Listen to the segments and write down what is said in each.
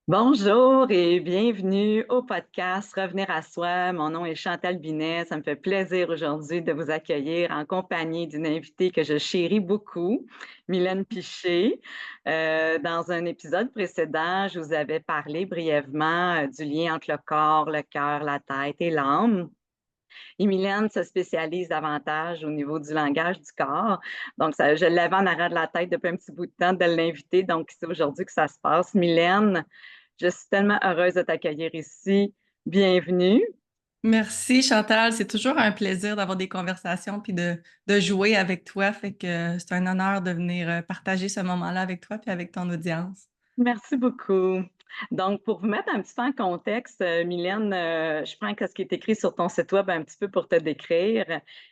Bonjour et bienvenue au podcast Revenir à soi. Mon nom est Chantal Binet. Ça me fait plaisir aujourd'hui de vous accueillir en compagnie d'une invitée que je chéris beaucoup, Mylène Piché. Dans un épisode précédent, je vous avais parlé brièvement du lien entre le corps, le cœur, la tête et l'âme. Et Mylène se spécialise davantage au niveau du langage du corps. Donc, je l'avais en arrière de la tête depuis un petit bout de temps de l'inviter. Donc, c'est aujourd'hui que ça se passe. Mylène, je suis tellement heureuse de t'accueillir ici. Bienvenue. Merci Chantal, c'est toujours un plaisir d'avoir des conversations puis de jouer avec toi. Fait que c'est un honneur de venir partager ce moment-là avec toi puis avec ton audience. Merci beaucoup. Donc, pour vous mettre un petit peu en contexte, Mylène, je prends ce qui est écrit sur ton site web un petit peu pour te décrire.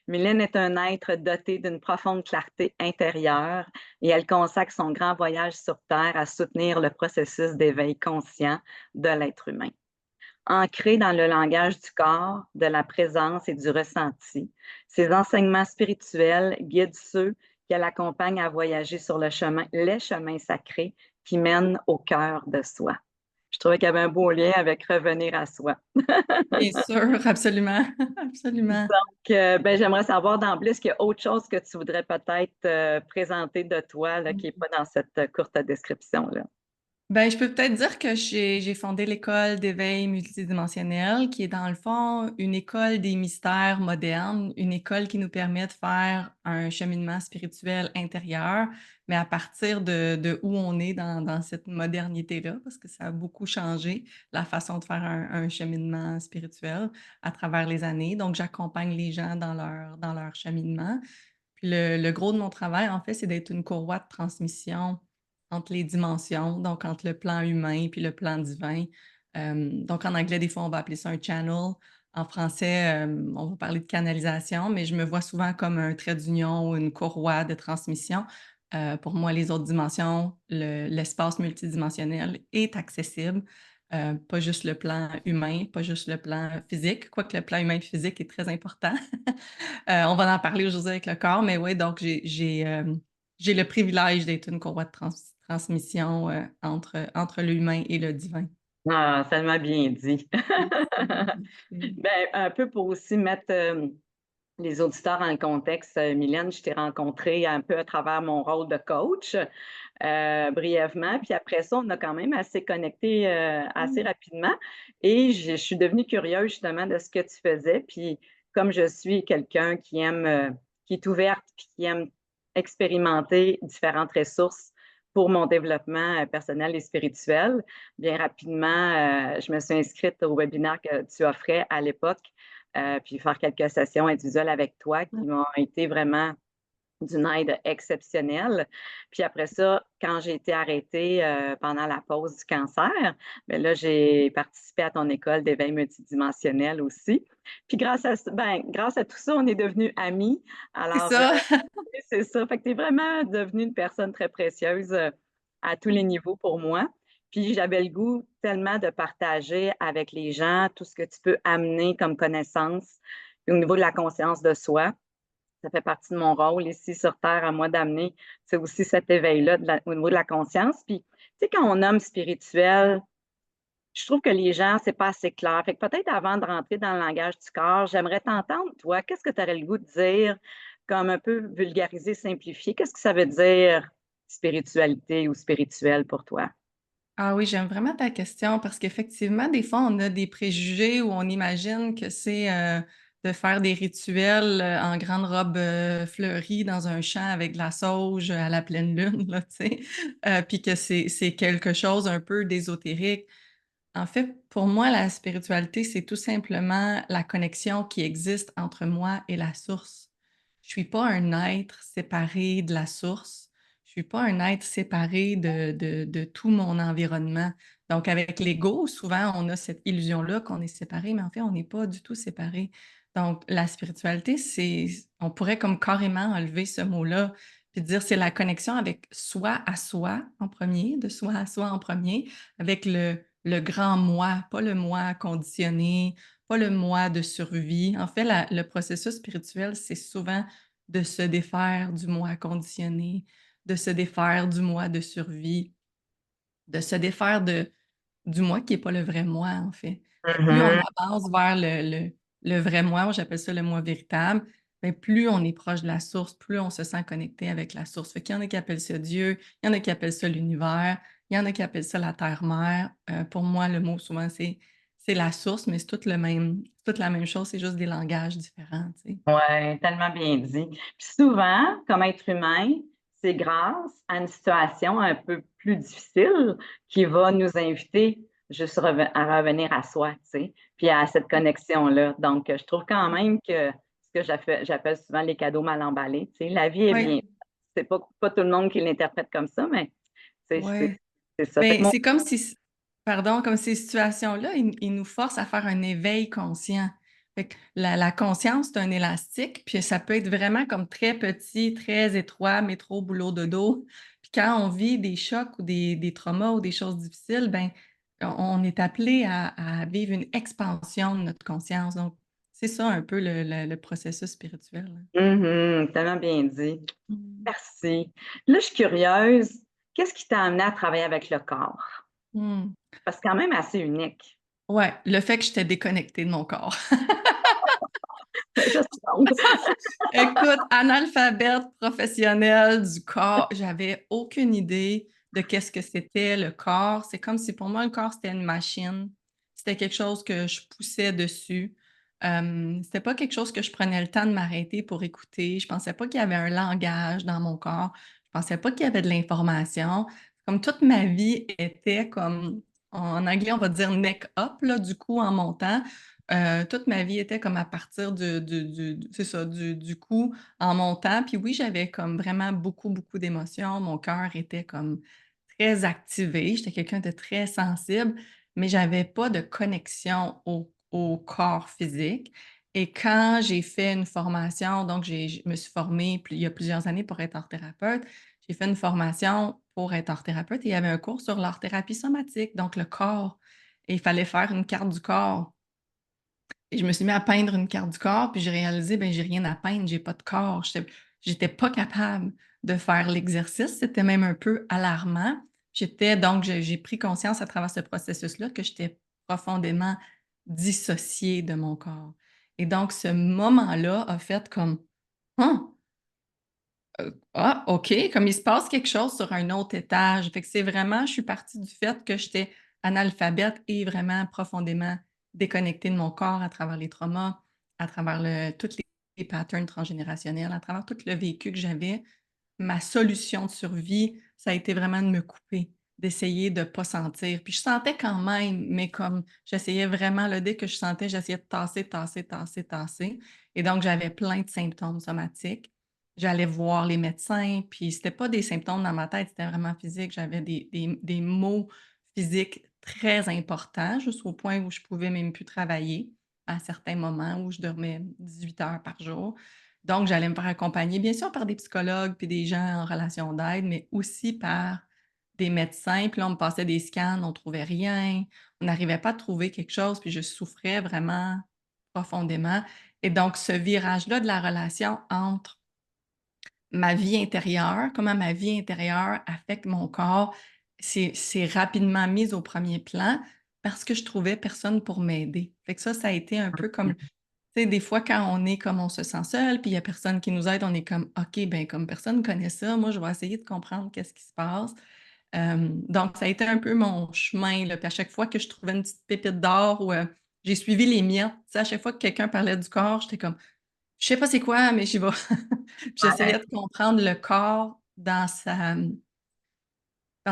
Mylène est un être doté d'une profonde clarté intérieure et elle consacre son grand voyage sur Terre à soutenir le processus d'éveil conscient de l'être humain. Ancré dans le langage du corps, de la présence et du ressenti, ses enseignements spirituels guident ceux qu'elle accompagne à voyager sur les chemins sacrés qui mènent au cœur de soi. Je trouvais qu'il y avait un beau lien avec revenir à soi. Bien sûr, absolument, absolument. Donc, j'aimerais savoir d'emblée, est-ce qu'il y a autre chose que tu voudrais peut-être présenter de toi là, qui n'est pas dans cette courte description-là? Ben, je peux peut-être dire que j'ai fondé l'école d'éveil multidimensionnel, qui est dans le fond une école des mystères modernes, une école qui nous permet de faire un cheminement spirituel intérieur, mais à partir de où on est dans cette modernité-là, parce que ça a beaucoup changé la façon de faire un cheminement spirituel à travers les années. Donc, j'accompagne les gens dans leur cheminement. Puis le gros de mon travail, en fait, c'est d'être une courroie de transmission entre les dimensions, donc entre le plan humain puis le plan divin. Donc en anglais, des fois, on va appeler ça un channel. En français, on va parler de canalisation, mais je me vois souvent comme un trait d'union ou une courroie de transmission. Pour moi, les autres dimensions, l'espace multidimensionnel est accessible. Pas juste le plan humain, pas juste le plan physique, quoique le plan humain et physique est très important. On va en parler aujourd'hui avec le corps, mais oui, donc j'ai le privilège d'être une courroie de transmission entre l'humain et le divin. Ah, ça m'a bien dit. Merci. Ben, un peu pour aussi mettre les auditeurs en contexte, Mylène, je t'ai rencontrée un peu à travers mon rôle de coach, brièvement. Puis après ça, on a quand même assez connecté assez rapidement. Et je suis devenue curieuse justement de ce que tu faisais. Puis comme je suis quelqu'un qui aime, qui est ouverte, puis qui aime expérimenter différentes ressources pour mon développement personnel et spirituel, bien rapidement, je me suis inscrite au webinaire que tu offrais à l'époque, puis faire quelques sessions individuelles avec toi qui m'ont été vraiment d'une aide exceptionnelle. Puis après ça, quand j'ai été arrêtée pendant la pause du cancer, bien là, j'ai participé à ton école d'éveil multidimensionnel aussi. Puis grâce à tout ça, on est devenus amis. C'est Alors, ça. oui, c'est ça. Fait que tu es vraiment devenue une personne très précieuse à tous les niveaux pour moi. Puis j'avais le goût tellement de partager avec les gens tout ce que tu peux amener comme connaissance au niveau de la conscience de soi. Ça fait partie de mon rôle ici sur Terre à moi d'amener, c'est aussi cet éveil-là au niveau de la conscience. Puis, tu sais, quand on nomme spirituel, je trouve que les gens, c'est pas assez clair. Fait que peut-être avant de rentrer dans le langage du corps, j'aimerais t'entendre, toi, qu'est-ce que tu aurais le goût de dire, comme un peu vulgarisé, simplifié? Qu'est-ce que ça veut dire spiritualité ou spirituel pour toi? Ah oui, j'aime vraiment ta question parce qu'effectivement, des fois, on a des préjugés où on imagine que c'est de faire des rituels en grande robe fleurie dans un champ avec de la sauge à la pleine lune, là, tu sais, puis que c'est quelque chose un peu d'ésotérique. En fait, pour moi, la spiritualité, c'est tout simplement la connexion qui existe entre moi et la source. Je suis pas un être séparé de la source. Je suis pas un être séparé de tout mon environnement. Donc, avec l'ego, souvent, on a cette illusion-là qu'on est séparé, mais en fait, on n'est pas du tout séparé. Donc, la spiritualité, on pourrait comme carrément enlever ce mot-là, puis dire c'est la connexion avec soi à soi en premier, de soi à soi en premier, avec le grand moi, pas le moi conditionné, pas le moi de survie. En fait, le processus spirituel, c'est souvent de se défaire du moi conditionné, de se défaire du moi de survie, de se défaire du moi qui est pas le vrai moi, en fait. Fait que plus on Mhm. avance vers le vrai moi j'appelle ça le moi véritable, ben plus on est proche de la source, plus on se sent connecté avec la source. Fait qu'il y en a qui appellent ça Dieu, il y en a qui appellent ça l'univers, il y en a qui appellent ça la terre-mère. Pour moi, le mot souvent c'est la source, mais c'est toute la même chose, c'est juste des langages différents, tu sais? Ouais, tellement bien dit. Puis souvent, comme être humain, c'est grâce à une situation un peu plus difficile qui va nous inviter juste à revenir à soi, tu sais, puis à cette connexion-là. Donc, je trouve quand même que ce que j'appelle souvent les cadeaux mal emballés, tu sais, la vie est Oui, bien. C'est pas tout le monde qui l'interprète comme ça, mais ouais. c'est ça. Fait que Ben, moi, c'est comme si pardon, comme ces situations-là, ils nous forcent à faire un éveil conscient. Fait que la conscience, c'est un élastique, puis ça peut être vraiment comme très petit, très étroit, métro, boulot, dodo. Puis quand on vit des chocs ou des traumas ou des choses difficiles, ben, on est appelé à vivre une expansion de notre conscience. Donc, c'est ça un peu le processus spirituel, là. tellement bien dit. Mmh. Merci. Là, je suis curieuse, qu'est-ce qui t'a amené à travailler avec le corps? Mmh. Parce que c'est quand même assez unique. Ouais, le fait que j'étais déconnectée de mon corps. Je sonde. Écoute, analphabète professionnelle du corps, j'avais aucune idée de qu'est-ce que c'était le corps. C'est comme si pour moi, le corps, c'était une machine. C'était quelque chose que je poussais dessus. C'était pas quelque chose que je prenais le temps de m'arrêter pour écouter. Je pensais pas qu'il y avait un langage dans mon corps. Je pensais pas qu'il y avait de l'information. Comme toute ma vie était comme en anglais, on va dire neck up, là, du coup, en montant. Toute ma vie était comme à partir du c'est ça, du coup, en montant. Puis oui, j'avais comme vraiment beaucoup, beaucoup d'émotions. Mon cœur était comme très activé. J'étais quelqu'un de très sensible, mais j'avais pas de connexion au corps physique. Et quand j'ai fait une formation, donc je me suis formée il y a plusieurs années pour être art-thérapeute. J'ai fait une formation pour être art-thérapeute et il y avait un cours sur l'art-thérapie somatique, donc le corps. Et il fallait faire une carte du corps. Et je me suis mis à peindre une carte du corps, puis j'ai réalisé, ben j'ai rien à peindre, j'ai pas de corps. J'étais pas capable de faire l'exercice, c'était même un peu alarmant. J'étais donc j'ai pris conscience à travers ce processus-là que j'étais profondément dissociée de mon corps. Et donc ce moment-là a fait comme: «Ah! Ah, OK, comme il se passe quelque chose sur un autre étage». Fait que c'est vraiment je suis partie du fait que j'étais analphabète et vraiment profondément déconnectée de mon corps à travers les traumas, à travers toutes les patterns transgénérationnels, à travers tout le vécu que j'avais. Ma solution de survie, ça a été vraiment de me couper, d'essayer de pas sentir. Puis je sentais quand même, mais comme j'essayais vraiment là, dès que je sentais, j'essayais de tasser, tasser, tasser, tasser et donc j'avais plein de symptômes somatiques. J'allais voir les médecins, puis c'était pas des symptômes dans ma tête, c'était vraiment physique. J'avais des maux physiques très importants, jusqu'au point où je pouvais même plus travailler à certains moments où je dormais 18 heures par jour. Donc, j'allais me faire accompagner, bien sûr, par des psychologues puis des gens en relation d'aide, mais aussi par des médecins. Puis là, on me passait des scans, on trouvait rien, on n'arrivait pas à trouver quelque chose, puis je souffrais vraiment profondément. Et donc, ce virage-là de la relation entre ma vie intérieure, comment ma vie intérieure affecte mon corps, c'est rapidement mis au premier plan parce que je trouvais personne pour m'aider. Fait que ça a été un peu comme tu sais, des fois, quand on est comme on se sent seul, puis il y a personne qui nous aide, on est comme: «OK, ben, comme personne connaît ça, moi, je vais essayer de comprendre qu'est-ce qui se passe». Donc ça a été un peu mon chemin, là, puis à chaque fois que je trouvais une petite pépite d'or ou, j'ai suivi les miettes, tu sais, à chaque fois que quelqu'un parlait du corps, j'étais comme: «Je sais pas c'est quoi, mais j'y vais». Puis Ouais. j'essayais de comprendre le corps dans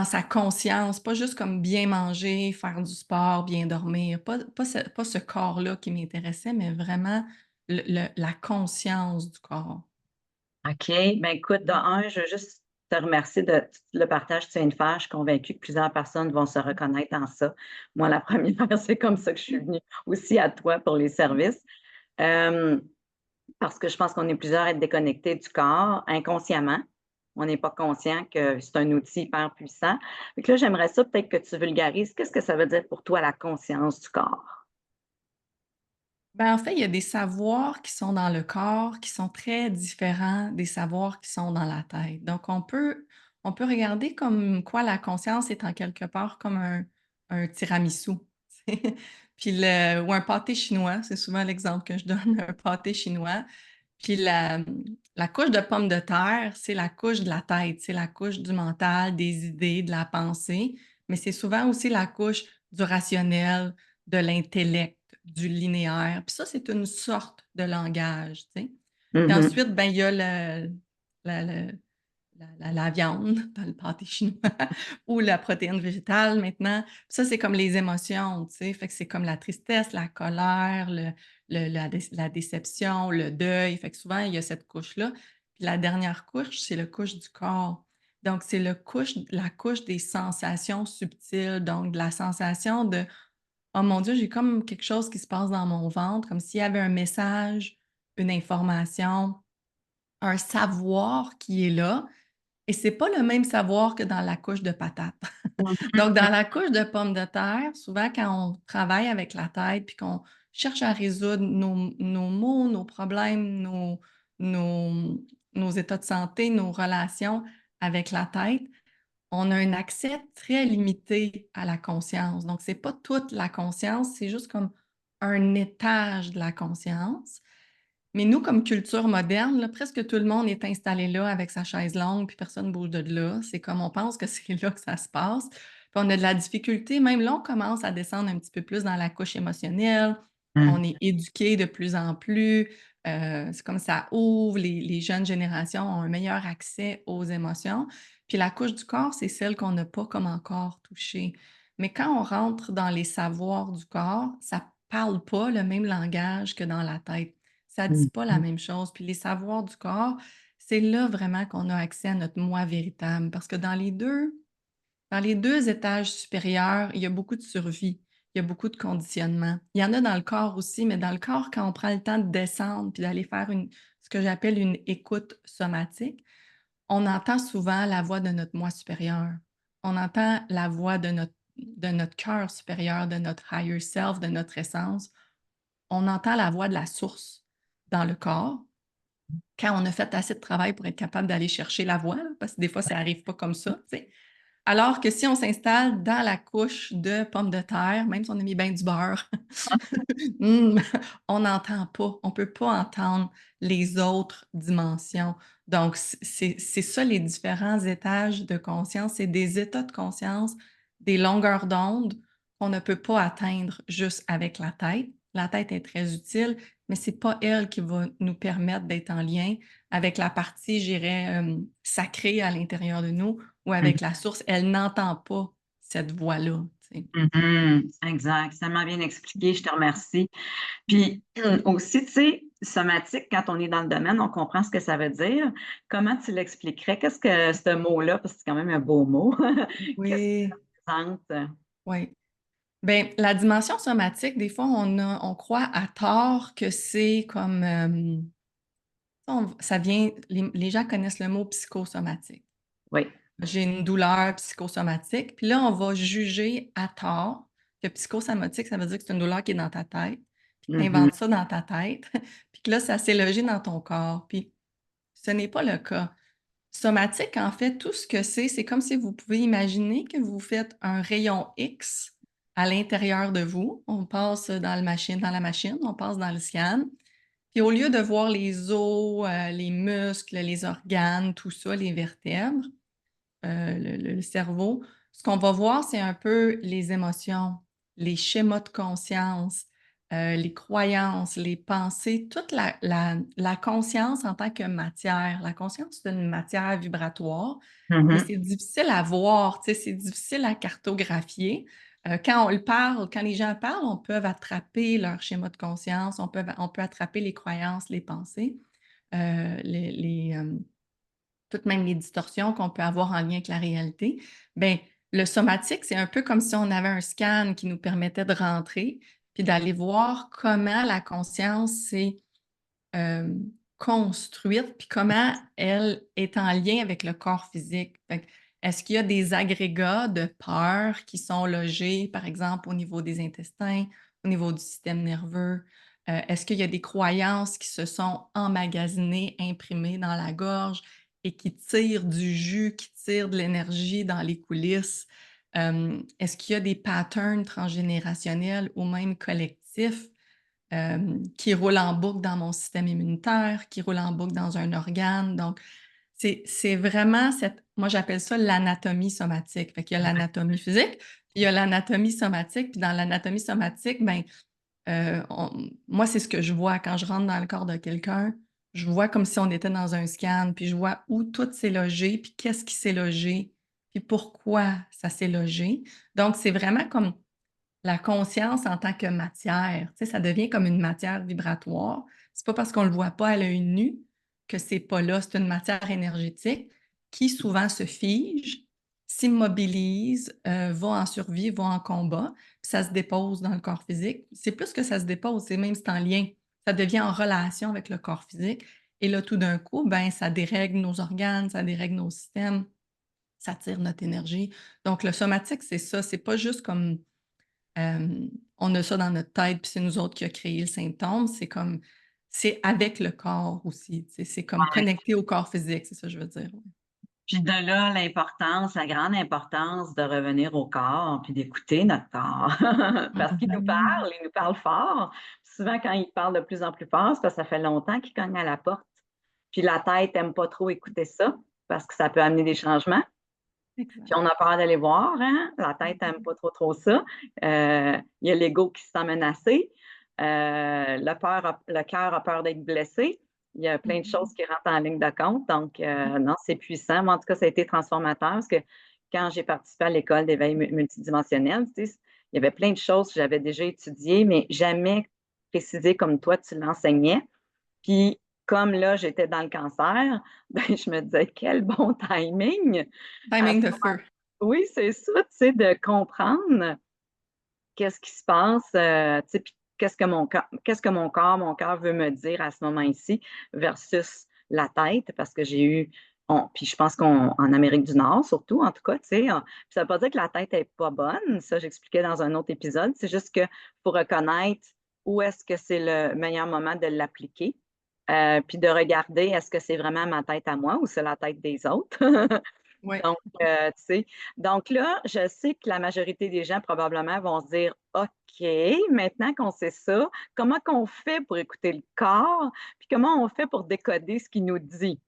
sa conscience, pas juste comme bien manger, faire du sport, bien dormir, pas ce corps-là qui m'intéressait, mais vraiment la conscience du corps. OK. Ben, écoute, de un, je veux juste te remercier de le partage que tu viens de faire. Je suis convaincue que plusieurs personnes vont se reconnaître en ça. Moi, la première, c'est comme ça que je suis venue aussi à toi pour les services. Hem, Parce que je pense qu'on est plusieurs à être déconnectés du corps inconsciemment. On n'est pas conscient que c'est un outil hyper puissant. Fait que là, j'aimerais ça peut-être que tu vulgarises. Qu'est-ce que ça veut dire pour toi la conscience du corps? Ben, en fait, il y a des savoirs qui sont dans le corps, qui sont très différents des savoirs qui sont dans la tête. Donc on peut regarder comme quoi la conscience est en quelque part comme un tiramisu. Puis ou un pâté chinois, c'est souvent l'exemple que je donne, un pâté chinois. Puis la couche de pommes de terre, c'est la couche de la tête, c'est la couche du mental, des idées, de la pensée, mais c'est souvent aussi la couche du rationnel, de l'intellect, du linéaire. Puis ça, c'est une sorte de langage, tu sais. Puis Mhm. ensuite, ben, il y a la le la viande dans le pâté chinois ou la protéine végétale maintenant. Ça, c'est comme les émotions, tu sais? Fait que c'est comme la tristesse, la colère, la déception, le deuil. Fait que souvent, il y a cette couche-là. Puis la dernière couche, c'est la couche du corps. Donc, c'est la couche des sensations subtiles, donc de la sensation de: «Oh mon Dieu, j'ai comme quelque chose qui se passe dans mon ventre», comme s'il y avait un message, une information, un savoir qui est là et c'est pas le même savoir que dans la couche de patates. Donc dans la couche de pommes de terre, souvent quand on travaille avec la tête puis qu'on cherche à résoudre nos maux, nos problèmes, nos nos états de santé, nos relations avec la tête, on a un accès très limité à la conscience. Donc c'est pas toute la conscience, c'est juste comme un étage de la conscience. Mais nous, comme culture moderne, là, presque tout le monde est installé là avec sa chaise longue, puis personne ne bouge de là. C'est comme on pense que c'est là que ça se passe. Puis on a de la difficulté. Même là, on commence à descendre un petit peu plus dans la couche émotionnelle. On est éduqué de plus en plus. C'est comme ça ouvre. Les jeunes générations ont un meilleur accès aux émotions. Puis la couche du corps, c'est celle qu'on n'a pas comme encore touchée. Mais quand on rentre dans les savoirs du corps, ça parle pas le même langage que dans la tête. Ça dit pas la Mhm. même chose. Puis les savoirs du corps, c'est là vraiment qu'on a accès à notre moi véritable. Parce que dans les 2 étages supérieurs, il y a beaucoup de survie, il y a beaucoup de conditionnement. Il y en a dans le corps aussi, mais dans le corps, quand on prend le temps de descendre puis d'aller faire ce que j'appelle une écoute somatique, on entend souvent la voix de notre moi supérieur. On entend la voix de notre cœur supérieur, de notre higher self, de notre essence. On entend la voix de la source dans le corps quand on a fait assez de travail pour être capable d'aller chercher la voix, là, parce que des fois, ça arrive pas comme ça, tu sais. Alors que si on s'installe dans la couche de pommes de terre, même si on a mis bien du beurre, mmh, on n'entend pas, on peut pas entendre les autres dimensions. Donc c'est ça les différents étages de conscience, c'est des états de conscience, des longueurs d'onde qu'on ne peut pas atteindre juste avec la tête. La tête est très utile, mais c'est pas elle qui va nous permettre d'être en lien avec la partie, je dirais, sacrée à l'intérieur de nous ou avec la source. Elle n'entend pas cette voix-là, tu sais. Mhm. Exact, ça m'a bien expliqué, je te remercie. Puis aussi, tu sais, somatique, quand on est dans le domaine, on comprend ce que ça veut dire. Comment tu l'expliquerais? Qu'est-ce que ce mot-là, parce que c'est quand même un beau mot, qu'est-ce que Oui, ça représente? oui. Ben, la dimension somatique, des fois, on croit à tort que c'est comme, ça vient les gens connaissent le mot psychosomatique. Oui. J'ai une douleur psychosomatique, puis là, on va juger à tort que psychosomatique, ça veut dire que c'est une douleur qui est dans ta tête, puis tu Mhm. inventes ça dans ta tête, puis que là, ça s'est logé dans ton corps, puis ce n'est pas le cas. Somatique, en fait, tout ce que c'est comme si vous pouvez imaginer que vous faites un rayon X à l'intérieur de vous. On passe dans la machine, on passe dans le scan. Puis au lieu de voir les os, les muscles, les organes, tout ça, les vertèbres, le cerveau, ce qu'on va voir, c'est un peu les émotions, les schémas de conscience, les croyances, les pensées, toute la conscience en tant que matière. La conscience, c'est une matière vibratoire, mais Mhm. c'est difficile à voir, tu sais, c'est difficile à cartographier. Quand on le parle, quand les gens parlent, on peut attraper leur schéma de conscience, on peut attraper les croyances, les pensées, toutes même les distorsions qu'on peut avoir en lien avec la réalité, ben le somatique, c'est un peu comme si on avait un scan qui nous permettait de rentrer, puis d'aller voir comment la conscience s'est, construite, puis comment elle est en lien avec le corps physique. Fait que, est-ce qu'il y a des agrégats de peur qui sont logés, par exemple, au niveau des intestins, au niveau du système nerveux? Est-ce qu'il y a des croyances qui se sont emmagasinées, imprimées dans la gorge et qui tirent du jus, qui tirent de l'énergie dans les coulisses? Est-ce qu'il y a des patterns transgénérationnels ou même collectifs, qui roulent en boucle dans mon système immunitaire, qui roulent en boucle dans un organe? Donc, c'est vraiment cette moi, j'appelle ça l'anatomie somatique. Fait qu'il y a l'anatomie physique, puis il y a l'anatomie somatique, puis dans l'anatomie somatique, ben, moi, c'est ce que je vois quand je rentre dans le corps de quelqu'un. Je vois comme si on était dans un scan, puis je vois où tout s'est logé, puis qu'est-ce qui s'est logé, puis pourquoi ça s'est logé. Donc, c'est vraiment comme la conscience en tant que matière. Tu sais, ça devient comme une matière vibratoire. C'est pas parce qu'on le voit pas à l'œil nu que c'est pas là. C'est une matière énergétique qui souvent se fige, s'immobilise, va en survie, va en combat, puis ça se dépose dans le corps physique. C'est plus que ça se dépose, c'est même c'est en lien. Ça devient en relation avec le corps physique et là, tout d'un coup, ben, ça dérègle nos organes, ça dérègle nos systèmes, ça tire notre énergie. Donc le somatique, c'est ça, c'est pas juste comme on a ça dans notre tête, puis c'est nous autres qui a créé le symptôme. C'est comme c'est avec le corps aussi, tu sais, c'est comme connecté au corps physique, c'est ça que je veux dire, ouais. Puis de là, l'importance, la grande importance de revenir au corps, puis d'écouter notre corps. Parce Mmh. il nous parle fort. Souvent, quand il parle de plus en plus fort, c'est parce que ça fait longtemps qu'il cogne à la porte. Puis la tête aime pas trop écouter ça, parce que ça peut amener des changements. Puis Exact. on a peur d'aller voir, hein? La tête aime pas trop trop ça. Il y a l'ego qui se sent menacé. Le cœur a peur d'être blessé. Il y a plein de choses Mmh. qui rentrent en ligne de compte. Donc, Ouais. non, c'est puissant. Moi, en tout cas, ça a été transformateur parce que quand j'ai participé à l'école d'éveil multidimensionnel, tu sais, il y avait plein de choses que j'avais déjà étudiées, mais jamais précisées comme toi, tu l'enseignais. Puis, comme là, j'étais dans le cancer, ben, je me disais, quel bon timing! À Timing ce de moment feu. oui, c'est ça, tu sais, de comprendre qu'est-ce qui se passe, tu sais, puis qu'est-ce que mon cœur veut me dire à ce moment-ci versus la tête parce que j'ai eu puis je pense qu'en Amérique du Nord surtout, en tout cas, tu sais, puis ça veut pas dire que la tête est pas bonne, ça j'expliquais dans un autre épisode, c'est juste que faut reconnaître où est-ce que c'est le meilleur moment de l'appliquer, puis de regarder est-ce que c'est vraiment ma tête à moi ou c'est la tête des autres? Ouais. Donc, tu sais, donc là, je sais que la majorité des gens probablement vont se dire: «OK, maintenant qu'on sait ça, comment qu'on fait pour écouter le corps? Puis comment on fait pour décoder ce qu'il nous dit?»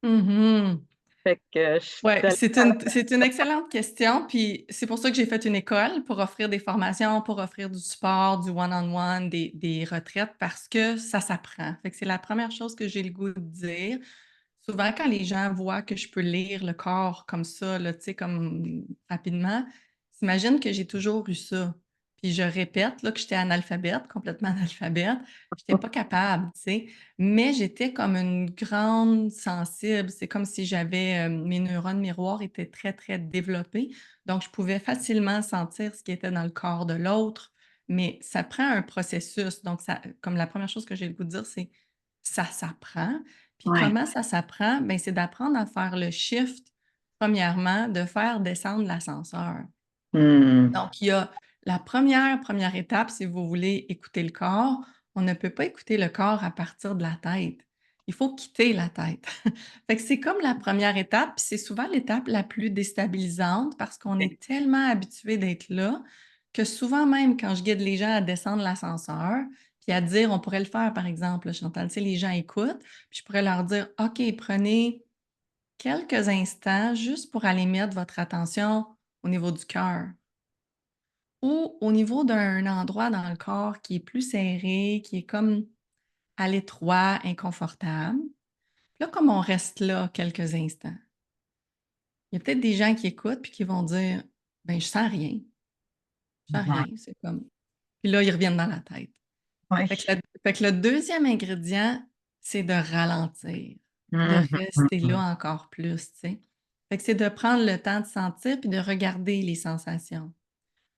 Mmh. Fait que je suis Ouais, allée faire c'est une excellente question, puis c'est pour ça que j'ai fait une école, pour offrir des formations, pour offrir du support, du one-on-one, des retraites parce que ça s'apprend. Fait que c'est la première chose que j'ai le goût de dire. Souvent, quand les gens voient que je peux lire le corps comme ça, là, tu sais, comme rapidement, ils s'imaginent que j'ai toujours eu ça. Puis je répète là, que j'étais analphabète, complètement analphabète. J'étais pas capable, tu sais, mais j'étais comme une grande sensible. C'est comme si j'avais, mes neurones miroirs étaient très, très développés. Donc je pouvais facilement sentir ce qui était dans le corps de l'autre, mais ça prend un processus. Donc ça comme la première chose que j'ai le goût de dire, c'est ça s'apprend. Puis ouais. comment ça s'apprend? Ben, c'est d'apprendre à faire le shift, premièrement, de faire descendre l'ascenseur. Mmh. Donc, il y a la première étape, si vous voulez écouter le corps, on ne peut pas écouter le corps à partir de la tête. Il faut quitter la tête. Fait que c'est comme la première étape, puis c'est souvent l'étape la plus déstabilisante parce qu'on OK. est tellement habitué d'être là que souvent même quand je guide les gens à descendre l'ascenseur, puis à dire on pourrait le faire par exemple, là, Chantal, tu sais, les gens écoutent, puis je pourrais leur dire: «OK, prenez quelques instants juste pour aller mettre votre attention au niveau du cœur». Ou au niveau d'un endroit dans le corps qui est plus serré, qui est comme à l'étroit, inconfortable. Là, comme on reste là quelques instants, il y a peut-être des gens qui écoutent puis qui vont dire: «Ben, je sens rien, je sens Ouais. rien». C'est comme puis là, ils reviennent dans la tête. Ouais. Fait que le deuxième ingrédient, c'est de ralentir, puis de Mmh mh, rester là mmh. encore plus, tu sais? Fait que c'est de prendre le temps de sentir puis de regarder les sensations.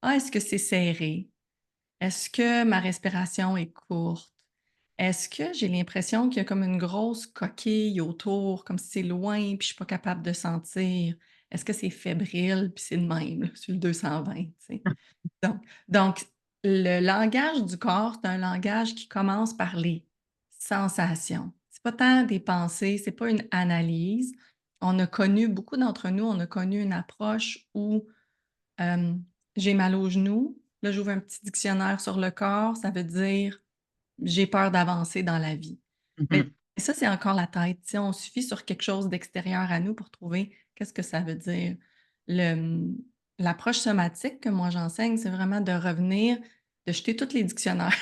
Ah, est-ce que c'est serré? Est-ce que ma respiration est courte? Est-ce que j'ai l'impression qu'il y a comme une grosse coquille autour, comme si c'est loin, puis je suis pas capable de sentir? Est-ce que c'est fébrile, puis c'est le même, là, sur le 220, tu sais? Donc le langage du corps, c'est un langage qui commence par les sensations. C'est pas tant des pensées, c'est pas une analyse. On a connu beaucoup d'entre nous, on a connu une approche où J'ai mal au genou. Là, j'ouvre un petit dictionnaire sur le corps, ça veut dire j'ai peur d'avancer dans la vie. Mais Mhm. ça, c'est encore la tête. Tu sais, on suffit sur quelque chose d'extérieur à nous pour trouver qu'est-ce que ça veut dire. Le, l'approche somatique que moi j'enseigne, c'est vraiment de revenir, de jeter tous les dictionnaires.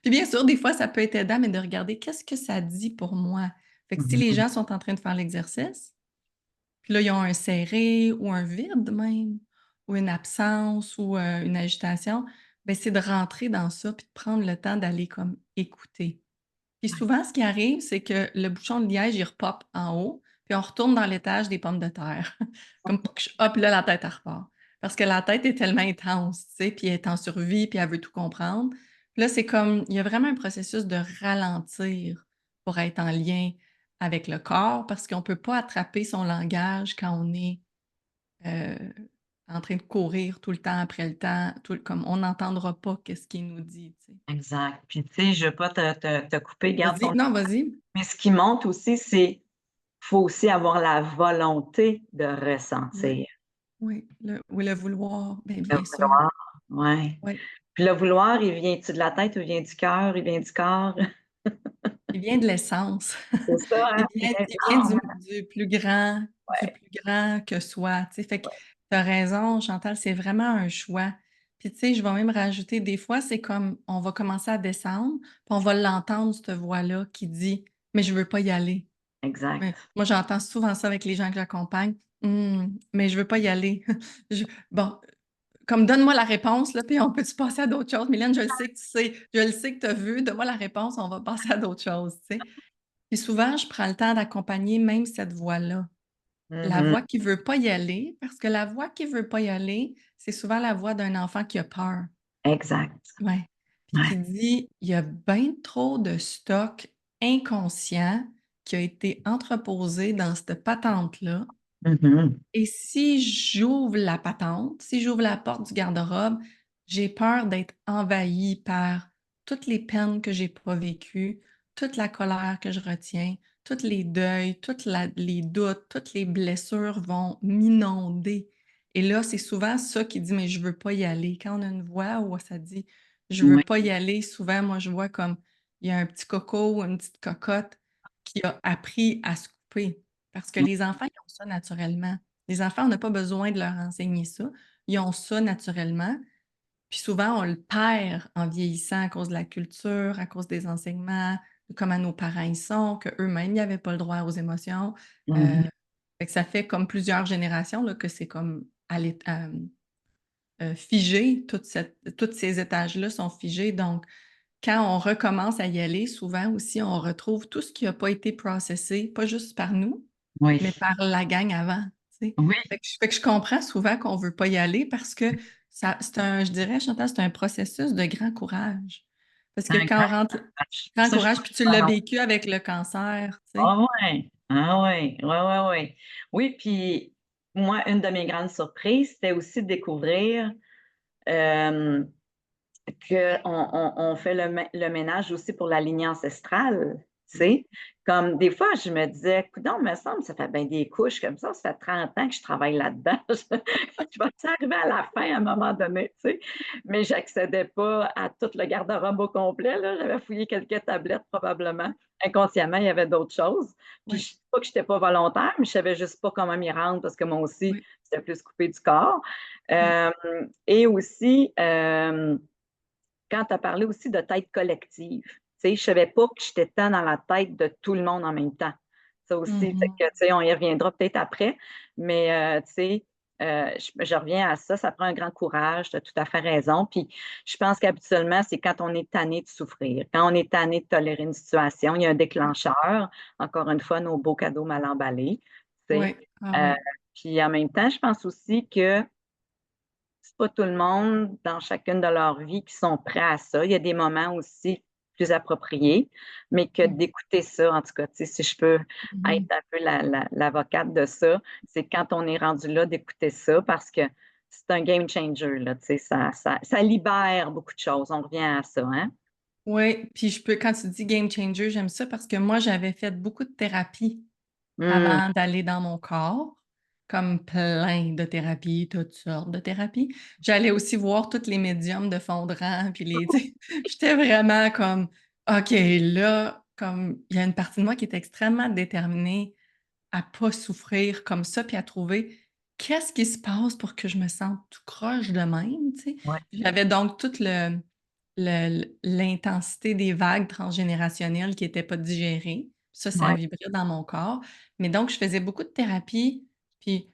Puis bien sûr, des fois, ça peut être aidant, mais de regarder qu'est-ce que ça dit pour moi. Fait que si les Mhm. gens sont en train de faire l'exercice, puis là, ils ont un serré ou un vide même, ou une absence ou une agitation, ben c'est de rentrer dans ça puis de prendre le temps d'aller comme écouter. Puis souvent, ce qui arrive, c'est que le bouchon de liège, il repop en haut, puis on retourne dans l'étage des pommes de terre. Comme hop, là, la tête, elle repart. Parce que la tête est tellement intense, tu sais, puis elle est en survie, puis elle veut tout comprendre. Puis là, c'est comme, il y a vraiment un processus de ralentir pour être en lien avec le corps, parce qu'on ne peut pas attraper son langage quand on est euh, en train de courir tout le temps après le temps, comme on n'entendra pas qu'est-ce qu'il nous dit, tu sais. Exact. Puis, tu sais, je ne veux pas te couper, garde Vas-y, ton. non, vas-y. Mais ce qui monte aussi, c'est faut aussi avoir la volonté de Oui. ressentir, Oui, le vouloir, de bien sûr. vouloir. Ouais. Oui, Puis le vouloir, il vient-tu de la tête ou il vient du cœur? Il vient du corps? il vient de l'essence. C'est ça, hein? Il vient du plus grand que soi, tu sais? Fait que Ouais, tu as raison, Chantal, c'est vraiment un choix. Puis tu sais, je vais même rajouter, des fois, c'est comme on va commencer à descendre, puis on va l'entendre, cette voix-là qui dit: «Mais je veux pas y aller». Mais exact. moi, j'entends souvent ça avec les gens que j'accompagne: mais je veux pas y aller». Je bon, comme donne-moi la réponse, là, puis on peut-tu passer à d'autres choses? Mylène, je le sais que tu sais, je le sais que tu as vu, donne-moi la réponse, on va passer à d'autres choses, tu sais? Puis souvent, je prends le temps d'accompagner même cette voix-là, la Mhm. voix qui veut pas y aller, parce que la voix qui veut pas y aller, c'est souvent la voix d'un enfant qui a peur. Exact. Ouais. Puis Ouais. qui dit: «Il y a bien trop de stock inconscient qui a été entreposé dans cette patente-là Mhm. et si j'ouvre la patente, si j'ouvre la porte du garde-robe, j'ai peur d'être envahie par toutes les peines que j'ai pas vécues, toute la colère que je retiens, tous les deuils, les doutes, toutes les blessures vont m'inonder. Et là, c'est souvent ça qui dit, mais je veux pas y aller. Quand on a une voix où ça dit, je veux Oui. pas y aller, souvent, moi, je vois comme il y a un petit coco ou une petite cocotte qui a appris à se couper. Parce que les enfants, ils ont ça naturellement. Les enfants, on n'a pas besoin de leur enseigner ça. Ils ont ça naturellement. Puis souvent, on le perd en vieillissant à cause de la culture, à cause des enseignements, de comment nos parents ils sont, qu'eux-mêmes, ils n'avaient pas le droit aux émotions. Mhm. Fait que ça fait comme plusieurs générations là, que c'est comme figé, tous ces étages-là sont figés. Donc, quand on recommence à y aller, souvent aussi, on retrouve tout ce qui a pas été processé, pas juste par nous, Oui. mais par la gang avant, tu sais? Oui. Fait que je comprends souvent qu'on veut pas y aller parce que ça c'est un je dirais, Chantal, c'est un processus de grand courage. Parce que Un quand on grand rentre courage. grand Ça, je courage, trouve puis tu ça l'as long. vécu avec le cancer, tu sais? Ah ouais. Ah ouais. Ouais, ouais, ouais. Oui, puis moi, une de mes grandes surprises, c'était aussi de découvrir, hem qu'on fait le ménage aussi pour la lignée ancestrale, tu sais? Comme des fois, je me disais: «Coudonc, me semble, ça fait bien des couches comme ça fait 30 ans que je travaille là-dedans. Je vais-tu arriver à la fin à un moment donné?» Tu sais? Mais j'accédais pas à tout le garde-robe au complet, là. J'avais fouillé quelques tablettes probablement. Inconsciemment, il y avait d'autres choses. Puis Oui, je pas que j'étais pas volontaire, mais je savais juste pas comment m'y rendre parce que moi aussi, oui, c'était plus coupé du corps. oui. Hem et aussi, quand tu as parlé aussi de tête collective, tu sais, je savais pas que j'étais tant dans la tête de tout le monde en même temps. Ça aussi, fait Mmh. que, tu sais, on y reviendra peut-être après, mais tu sais, je reviens à ça, ça prend un grand courage, tu as tout à fait raison, puis je pense qu'habituellement, c'est quand on est tanné de souffrir, quand on est tanné de tolérer une situation, il y a un Oui, déclencheur, encore une fois, nos beaux cadeaux mal emballés, tu sais, oui. Ah heu, oui. puis en même temps, je pense aussi que c'est pas tout le monde dans chacune de leur vie qui sont prêts à ça. Il y a des moments aussi plus appropriés, mais que Mmh. d'écouter ça, en tout cas, tu sais, si je peux être Mmh. un peu l'avocate de ça, c'est quand on est rendu là d'écouter ça parce que c'est un game changer, là, tu sais, ça libère beaucoup de choses. On revient à ça, hein? Oui, puis je peux quand tu dis game changer, j'aime ça parce que moi, j'avais fait beaucoup de thérapie Mmh, avant d'aller dans mon corps. comme plein de thérapies, toutes sortes de thérapies. J'allais aussi voir toutes les médiums de Fondran, puis les tu sais, j'étais vraiment comme: «OK, là», comme il y a une partie de moi qui est extrêmement déterminée à pas souffrir comme ça, puis à trouver qu'est-ce qui se passe pour que je me sente tout croche de même, tu sais? Ouais, J'avais donc toute l'intensité des vagues transgénérationnelles qui étaient pas digérées. Ça ouais. vibrait dans mon corps. Mais donc je faisais beaucoup de thérapie, puis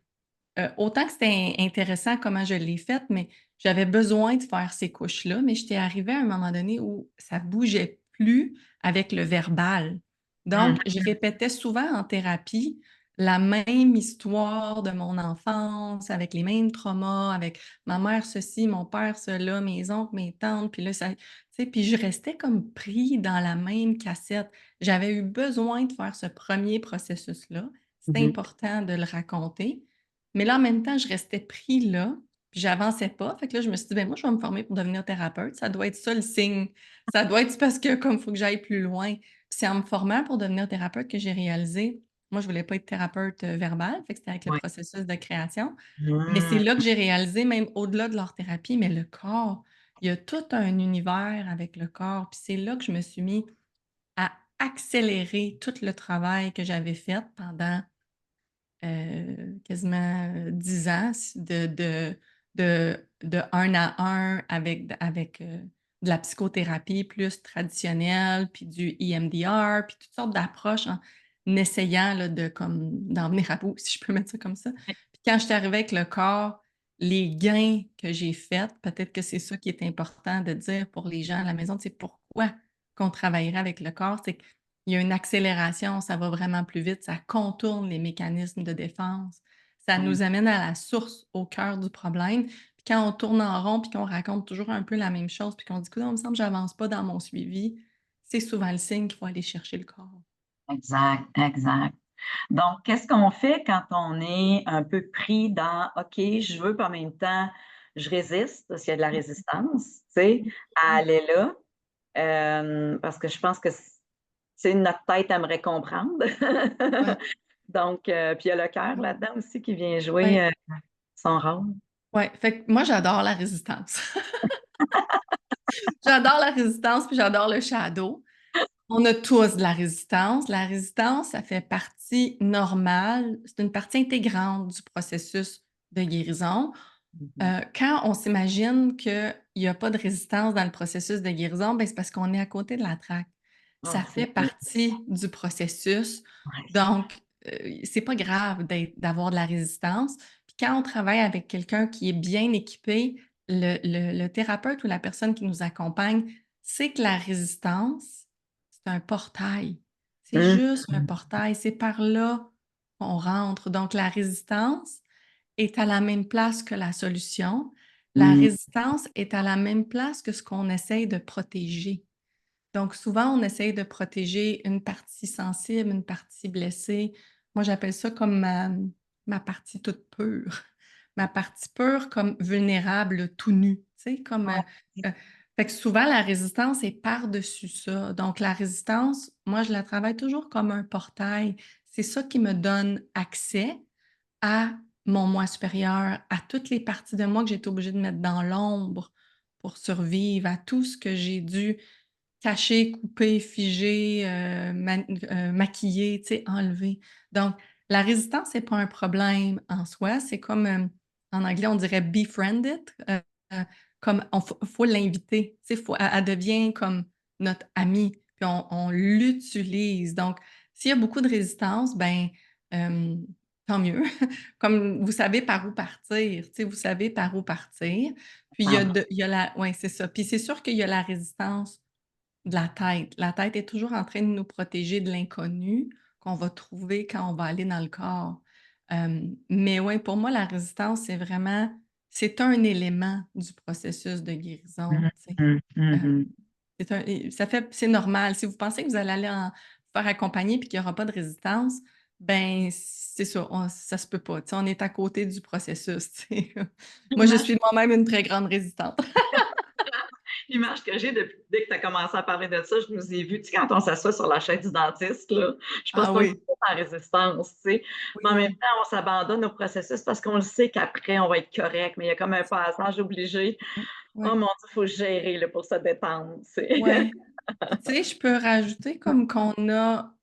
autant que c'était intéressant comment je l'ai faite, mais j'avais besoin de faire ces couches-là, mais j'étais arrivée à un moment donné où ça bougeait plus avec le verbal. Mmh. Donc, je répétais souvent en thérapie la même histoire de mon enfance, avec les mêmes traumas, avec ma mère ceci, mon père cela, mes oncles, mes tantes, puis là, ça, tu sais, puis je restais comme pris dans la même cassette. J'avais eu besoin de faire ce premier processus-là. C'était Mmh. important de le raconter. Mais là, en même temps, je restais pris là, puis j'avançais pas. Fait que là, je me suis dit: «Ben, moi, je vais me former pour devenir thérapeute. Ça doit être ça le signe. Ça doit être parce que comme il faut que j'aille plus loin». Puis c'est en me formant pour devenir thérapeute que j'ai réalisé moi, je voulais pas être thérapeute, verbale, fait que c'était avec le Ouais. processus de création. Mais c'est Mmh. là que j'ai réalisé, même au-delà de l'art thérapie, mais le corps, il y a tout un univers avec le corps. Puis c'est là que je me suis mis à accélérer tout le travail que j'avais fait pendant quasiment, 10 ans de 1 à un avec, de la psychothérapie plus traditionnelle, puis du EMDR, puis toutes sortes d'approches en essayant là de comme d'en venir à bout, si je peux mettre ça comme ça. Puis quand je suis arrivée avec le corps, les gains que j'ai faits, peut-être que c'est ça qui est important de dire pour les gens à la maison, c'est pourquoi qu'on travaillerait avec le corps, c'est il y a une accélération, ça va vraiment plus vite, ça contourne les mécanismes de défense. Ça Mmh. nous amène à la source, au cœur du problème. Puis quand on tourne en rond, puis qu'on raconte toujours un peu la même chose, puis qu'on dit: «Coudonc, il me semble que j'avance pas dans mon suivi», c'est souvent le signe qu'il faut aller chercher le corps. Exact, exact. Donc, qu'est-ce qu'on fait quand on est un peu pris dans OK, je veux, puis en même temps, je résiste, parce qu'il y a de la résistance, tu sais, à Mmh. aller là? Parce que je pense que notre tête aimerait comprendre. Ouais, Donc, puis il y a le cœur là-dedans aussi qui vient jouer, ouais, son rôle. ouais. Fait que moi, j'adore la résistance. J'adore la résistance, puis j'adore le shadow. On a tous de la résistance. La résistance, ça fait partie normale, c'est une partie intégrante du processus de guérison. Mmh mh. Quand on s'imagine qu'il y a pas de résistance dans le processus de guérison, ben, c'est parce qu'on est à côté de la traque. Ça Ah, fait c'est vrai. partie du processus, Ouais. donc c'est pas grave d'avoir de la résistance. Puis quand on travaille avec quelqu'un qui est bien équipé, le thérapeute ou la personne qui nous accompagne sait que la résistance, c'est un portail. C'est Mmh. juste un Mmh. portail, c'est par là qu'on rentre. Donc la résistance est à la même place que la solution. La Mmh. résistance est à la même place que ce qu'on essaye de protéger. Donc souvent, on essaye de protéger une partie sensible, une partie blessée. Moi, j'appelle ça comme ma partie toute pure. Ma partie pure comme vulnérable, tout nu, tu sais, comme, Ouais. fait que souvent la résistance est par-dessus ça. Donc la résistance, moi, je la travaille toujours comme un portail. C'est ça qui me donne accès à mon moi supérieur, à toutes les parties de moi que j'étais obligée de mettre dans l'ombre pour survivre, à tout ce que j'ai dû cacher, couper, figer, maquiller, tu sais, enlever. Donc la résistance, c'est pas un problème en soi, c'est comme, en anglais, on dirait befriend it, comme on faut l'inviter, tu sais, faut elle devient comme notre amie, puis on l'utilise. Donc s'il y a beaucoup de résistance, ben, hem, tant mieux. Comme vous savez par où partir, tu sais, vous savez par où partir. Puis il y a la ouais, c'est ça. Puis c'est sûr qu'il y a la résistance de la tête. La tête est toujours en train de nous protéger de l'inconnu qu'on va trouver quand on va aller dans le corps. Mais ouais, pour moi, la résistance, c'est un élément du processus de guérison, Mmh tu sais. mh. Mmh Hem, mh. c'est un et ça fait c'est normal. Si vous pensez que vous allez aller en faire accompagner puis qu'il y aura pas de résistance, ben, c'est ça, ça se peut pas, tu sais, on est à côté du processus, tu sais. Moi, je suis moi-même une très grande résistante. l'image que j'ai depuis dès que tu as commencé à parler de ça, je nous ai vus, tu sais, quand on s'assoit sur la chaise du dentiste, là, je pense Ah qu'on est oui, tous en résistance, tu sais. Mais en même oui, temps, on s'abandonne au processus parce qu'on le sait qu'après, on va être correct, mais il y a comme un passage obligé. oui, Oh mon Dieu, il faut gérer là, pour se détendre, tu sais. oui. Puis tu sais, je peux rajouter comme qu'on a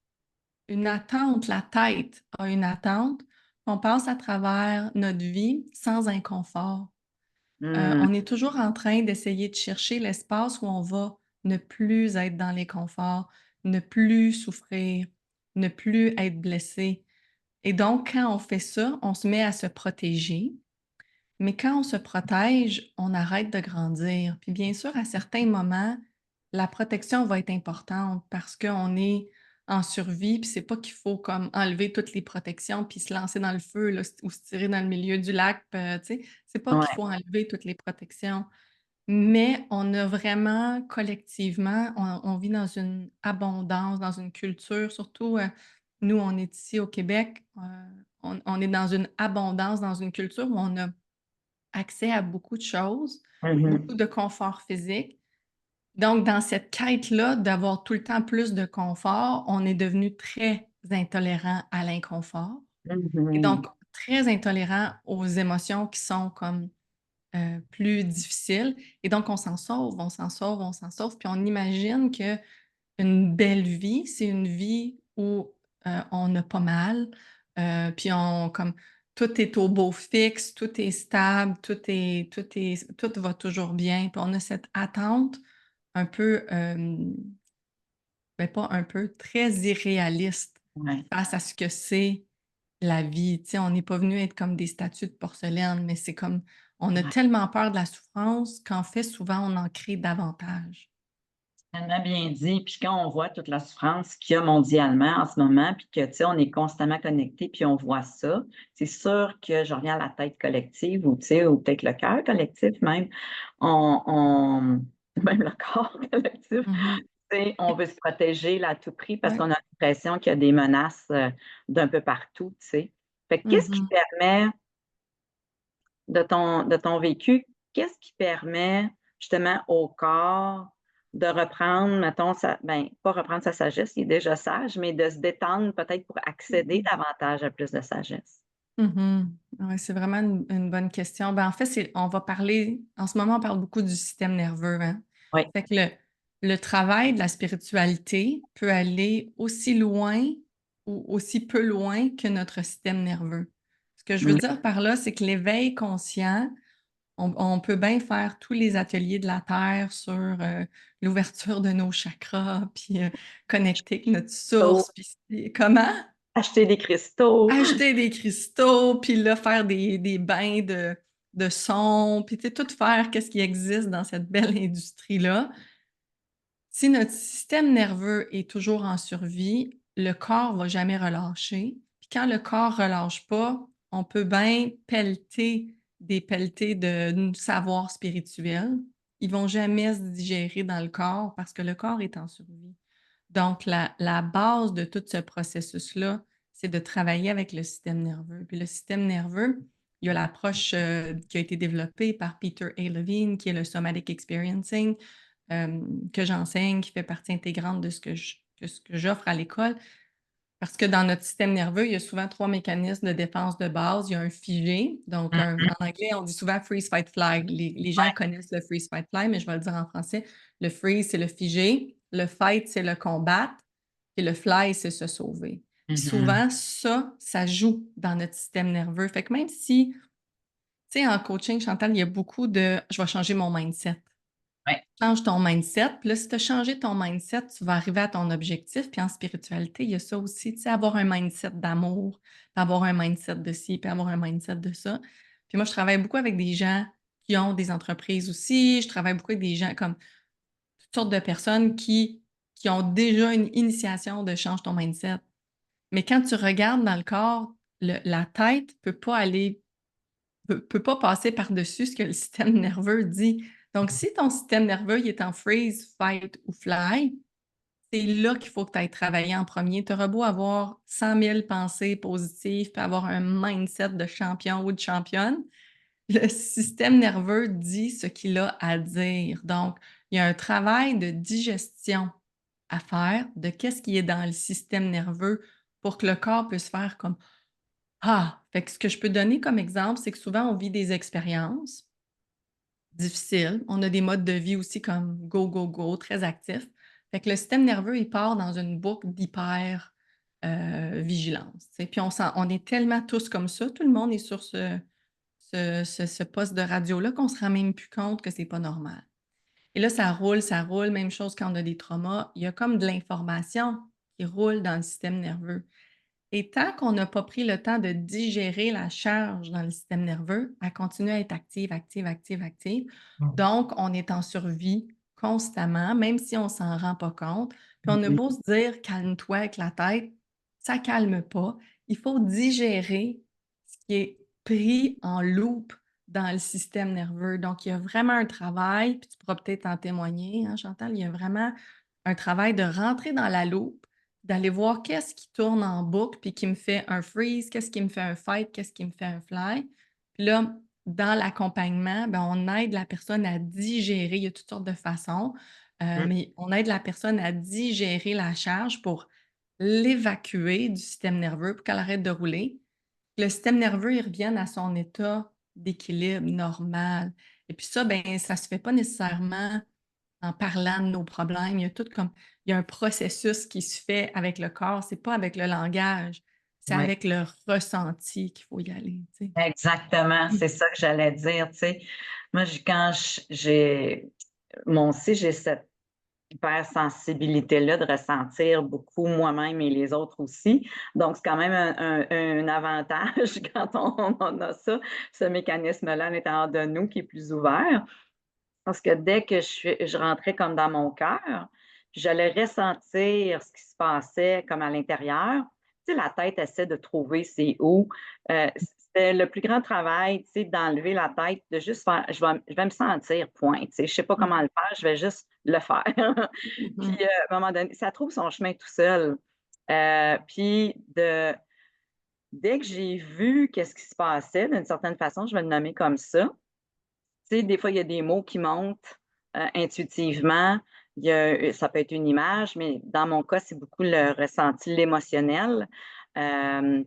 une attente, la tête a une attente, on passe à travers notre vie sans inconfort. Mmh, On est toujours en train d'essayer de chercher l'espace où on va ne plus être dans les conforts, ne plus souffrir, ne plus être blessé. Et donc, quand on fait ça, on se met à se protéger. Mais quand on se protège, on arrête de grandir. Puis bien sûr, à certains moments, la protection va être importante parce qu'on est en survie, puis c'est pas qu'il faut comme enlever toutes les protections puis se lancer dans le feu là, ou se tirer dans le milieu du lac, tu sais, c'est pas qu'il ouais. faut enlever toutes les protections. Mais on a vraiment collectivement, on vit dans une abondance, dans une culture, surtout, nous, on est ici au Québec, on est dans une abondance, dans une culture où on a accès à beaucoup de choses, Mmh. beaucoup de confort physique. Donc, dans cette quête-là d'avoir tout le temps plus de confort, on est devenu très intolérant à l'inconfort et donc Mmh. très intolérant aux émotions qui sont comme, plus difficiles et donc on s'en sauve, on s'en sauve, on s'en sauve, puis on imagine que une belle vie, c'est une vie où, on n'a pas mal, puis on comme tout est au beau fixe, tout est stable, tout va toujours bien. Puis on a cette attente un peu, pas un peu, très irréaliste Ouais, face à ce que c'est la vie. Tu sais, on n'est pas venu être comme des statues de porcelaine, mais c'est comme on a ouais. tellement peur de la souffrance qu'en fait, souvent, on en crée davantage. Tellement bien dit. Puis quand on voit toute la souffrance qu'il y a mondialement en ce moment, puis que, tu sais, on est constamment connectés, puis on voit ça, c'est sûr que je reviens à la tête collective ou, tu sais, ou peut-être le cœur collectif même. On même le corps collectif, Mmh. tu sais, on veut se protéger là à tout prix parce Ouais. qu'on a l'impression qu'il y a des menaces, d'un peu partout, tu sais. Fait que qu'est-ce qui Mmh. permet de ton vécu, qu'est-ce qui permet justement au corps de reprendre, mettons, pas reprendre sa sagesse, il est déjà sage, mais de se détendre peut-être pour accéder Mmh. davantage à plus de sagesse? Mmh. Ouais, c'est vraiment une bonne question. Ben, en fait, on va parler en ce moment, on parle beaucoup du système nerveux, hein. Oui. Fait que le travail de la spiritualité peut aller aussi loin ou aussi peu loin que notre système nerveux. Ce que je veux Mmh. dire par là, c'est que l'éveil conscient, on peut bien faire tous les ateliers de la Terre sur, l'ouverture de nos chakras, puis, connecter avec notre Cristaux, source, puis comment? acheter des cristaux. Acheter des cristaux, puis là, faire des bains de son, puis tu sais, tout faire qu'est-ce qui existe dans cette belle industrie-là. Si notre système nerveux est toujours en survie, le corps va jamais relâcher. Puis quand le corps relâche pas, on peut bien pelleter des pelletés de savoir spirituel. Ils vont jamais se digérer dans le corps parce que le corps est en survie. Donc la base de tout ce processus-là, c'est de travailler avec le système nerveux. Puis le système nerveux, il y a l'approche, qui a été développée par Peter A. Levine, qui est le somatic experiencing, que j'enseigne, qui fait partie intégrante de ce que j'offre à l'école. Parce que dans notre système nerveux, il y a souvent 3 mécanismes de défense de base. Il y a un figé, donc Mmh. en anglais, on dit souvent freeze, fight, fly. Les gens Ouais. connaissent le freeze, fight, fly, mais je vais le dire en français. Le freeze, c'est le figé. Le fight, c'est le combattre. Et le fly, c'est se sauver. Puis Mmh. souvent, ça joue dans notre système nerveux. Fait que même si, tu sais, en coaching, Chantal, il y a beaucoup de je vais changer mon mindset. Ouais. Change ton mindset. Puis là, si tu as changé ton mindset, tu vas arriver à ton objectif. Puis en spiritualité, il y a ça aussi, tu sais, avoir un mindset d'amour, puis avoir un mindset de ci, puis avoir un mindset de ça. Puis moi, je travaille beaucoup avec des gens qui ont des entreprises aussi. Je travaille beaucoup avec des gens comme toutes sortes de personnes qui ont déjà une initiation de change ton mindset. Mais quand tu regardes dans le corps, la tête peut pas passer par-dessus ce que le système nerveux dit. Donc, si ton système nerveux il est en freeze, fight ou fly, c'est là qu'il faut que tu ailles travailler en premier. Tu auras beau avoir 100 000 pensées positives puis avoir un mindset de champion ou de championne. Le système nerveux dit ce qu'il a à dire. Donc, il y a un travail de digestion à faire de qu'est-ce qui est dans le système nerveux pour que le corps puisse faire comme «Ah!» Fait que ce que je peux donner comme exemple, c'est que souvent on vit des expériences difficiles. On a des modes de vie aussi comme go, go, go, très actifs. Fait que le système nerveux, il part dans une boucle d'hyper, vigilance, tu sais. Puis on est tellement tous comme ça, tout le monde est sur ce poste de radio-là qu'on se rend même plus compte que c'est pas normal. Et là, ça roule, même chose quand on a des traumas. Il y a comme de l'information qui roule dans le système nerveux. Et tant qu'on n'a pas pris le temps de digérer la charge dans le système nerveux, elle continue à être active, active, active, active. Mm. Donc, on est en survie constamment, même si on ne s'en rend pas compte. Puis on a Mhm. beau se dire: «Calme-toi avec la tête», ça calme pas. Il faut digérer ce qui est pris en loupe dans le système nerveux. Donc, il y a vraiment un travail, puis tu pourras peut-être en témoigner, hein, Chantal, il y a vraiment un travail de rentrer dans la loupe, d'aller voir qu'est-ce qui tourne en boucle, puis qui me fait un freeze, qu'est-ce qui me fait un fight, qu'est-ce qui me fait un fly. Puis là, dans l'accompagnement, ben, on aide la personne à digérer. Il y a toutes sortes de façons, mais on aide la personne à digérer la charge pour l'évacuer du système nerveux pour qu'elle arrête de rouler. Le système nerveux, il revienne à son état d'équilibre normal. Et puis ça, ben, ça se fait pas nécessairement en parlant de nos problèmes. Il y a un processus qui se fait avec le corps, c'est pas avec le langage, c'est Oui, avec le ressenti qu'il faut y aller, tu sais. exactement. Mmh. C'est ça que j'allais dire, tu sais. Moi, quand j'ai, moi aussi, j'ai cette hypersensibilité-là de ressentir beaucoup moi-même et les autres aussi. Donc, c'est quand même un avantage quand on a ça, ce mécanisme-là à l'intérieur de nous qui est plus ouvert. Parce que dès que je rentrais comme dans mon cœur, j'allais ressentir ce qui se passait comme à l'intérieur. Tu sais, la tête essaie de trouver c'est où. C'était le plus grand travail, tu sais, d'enlever la tête, de juste faire je vais me sentir, point, tu sais. Je sais pas Mmh. comment le faire, je vais juste le faire. Puis, Mmh. à un moment donné, ça trouve son chemin tout seul. Puis dès que j'ai vu qu'est-ce qui se passait, d'une certaine façon, je vais le nommer comme ça, tu sais, des fois, il y a des mots qui montent, intuitivement. Ça peut être une image, mais dans mon cas, c'est beaucoup le ressenti, l'émotionnel.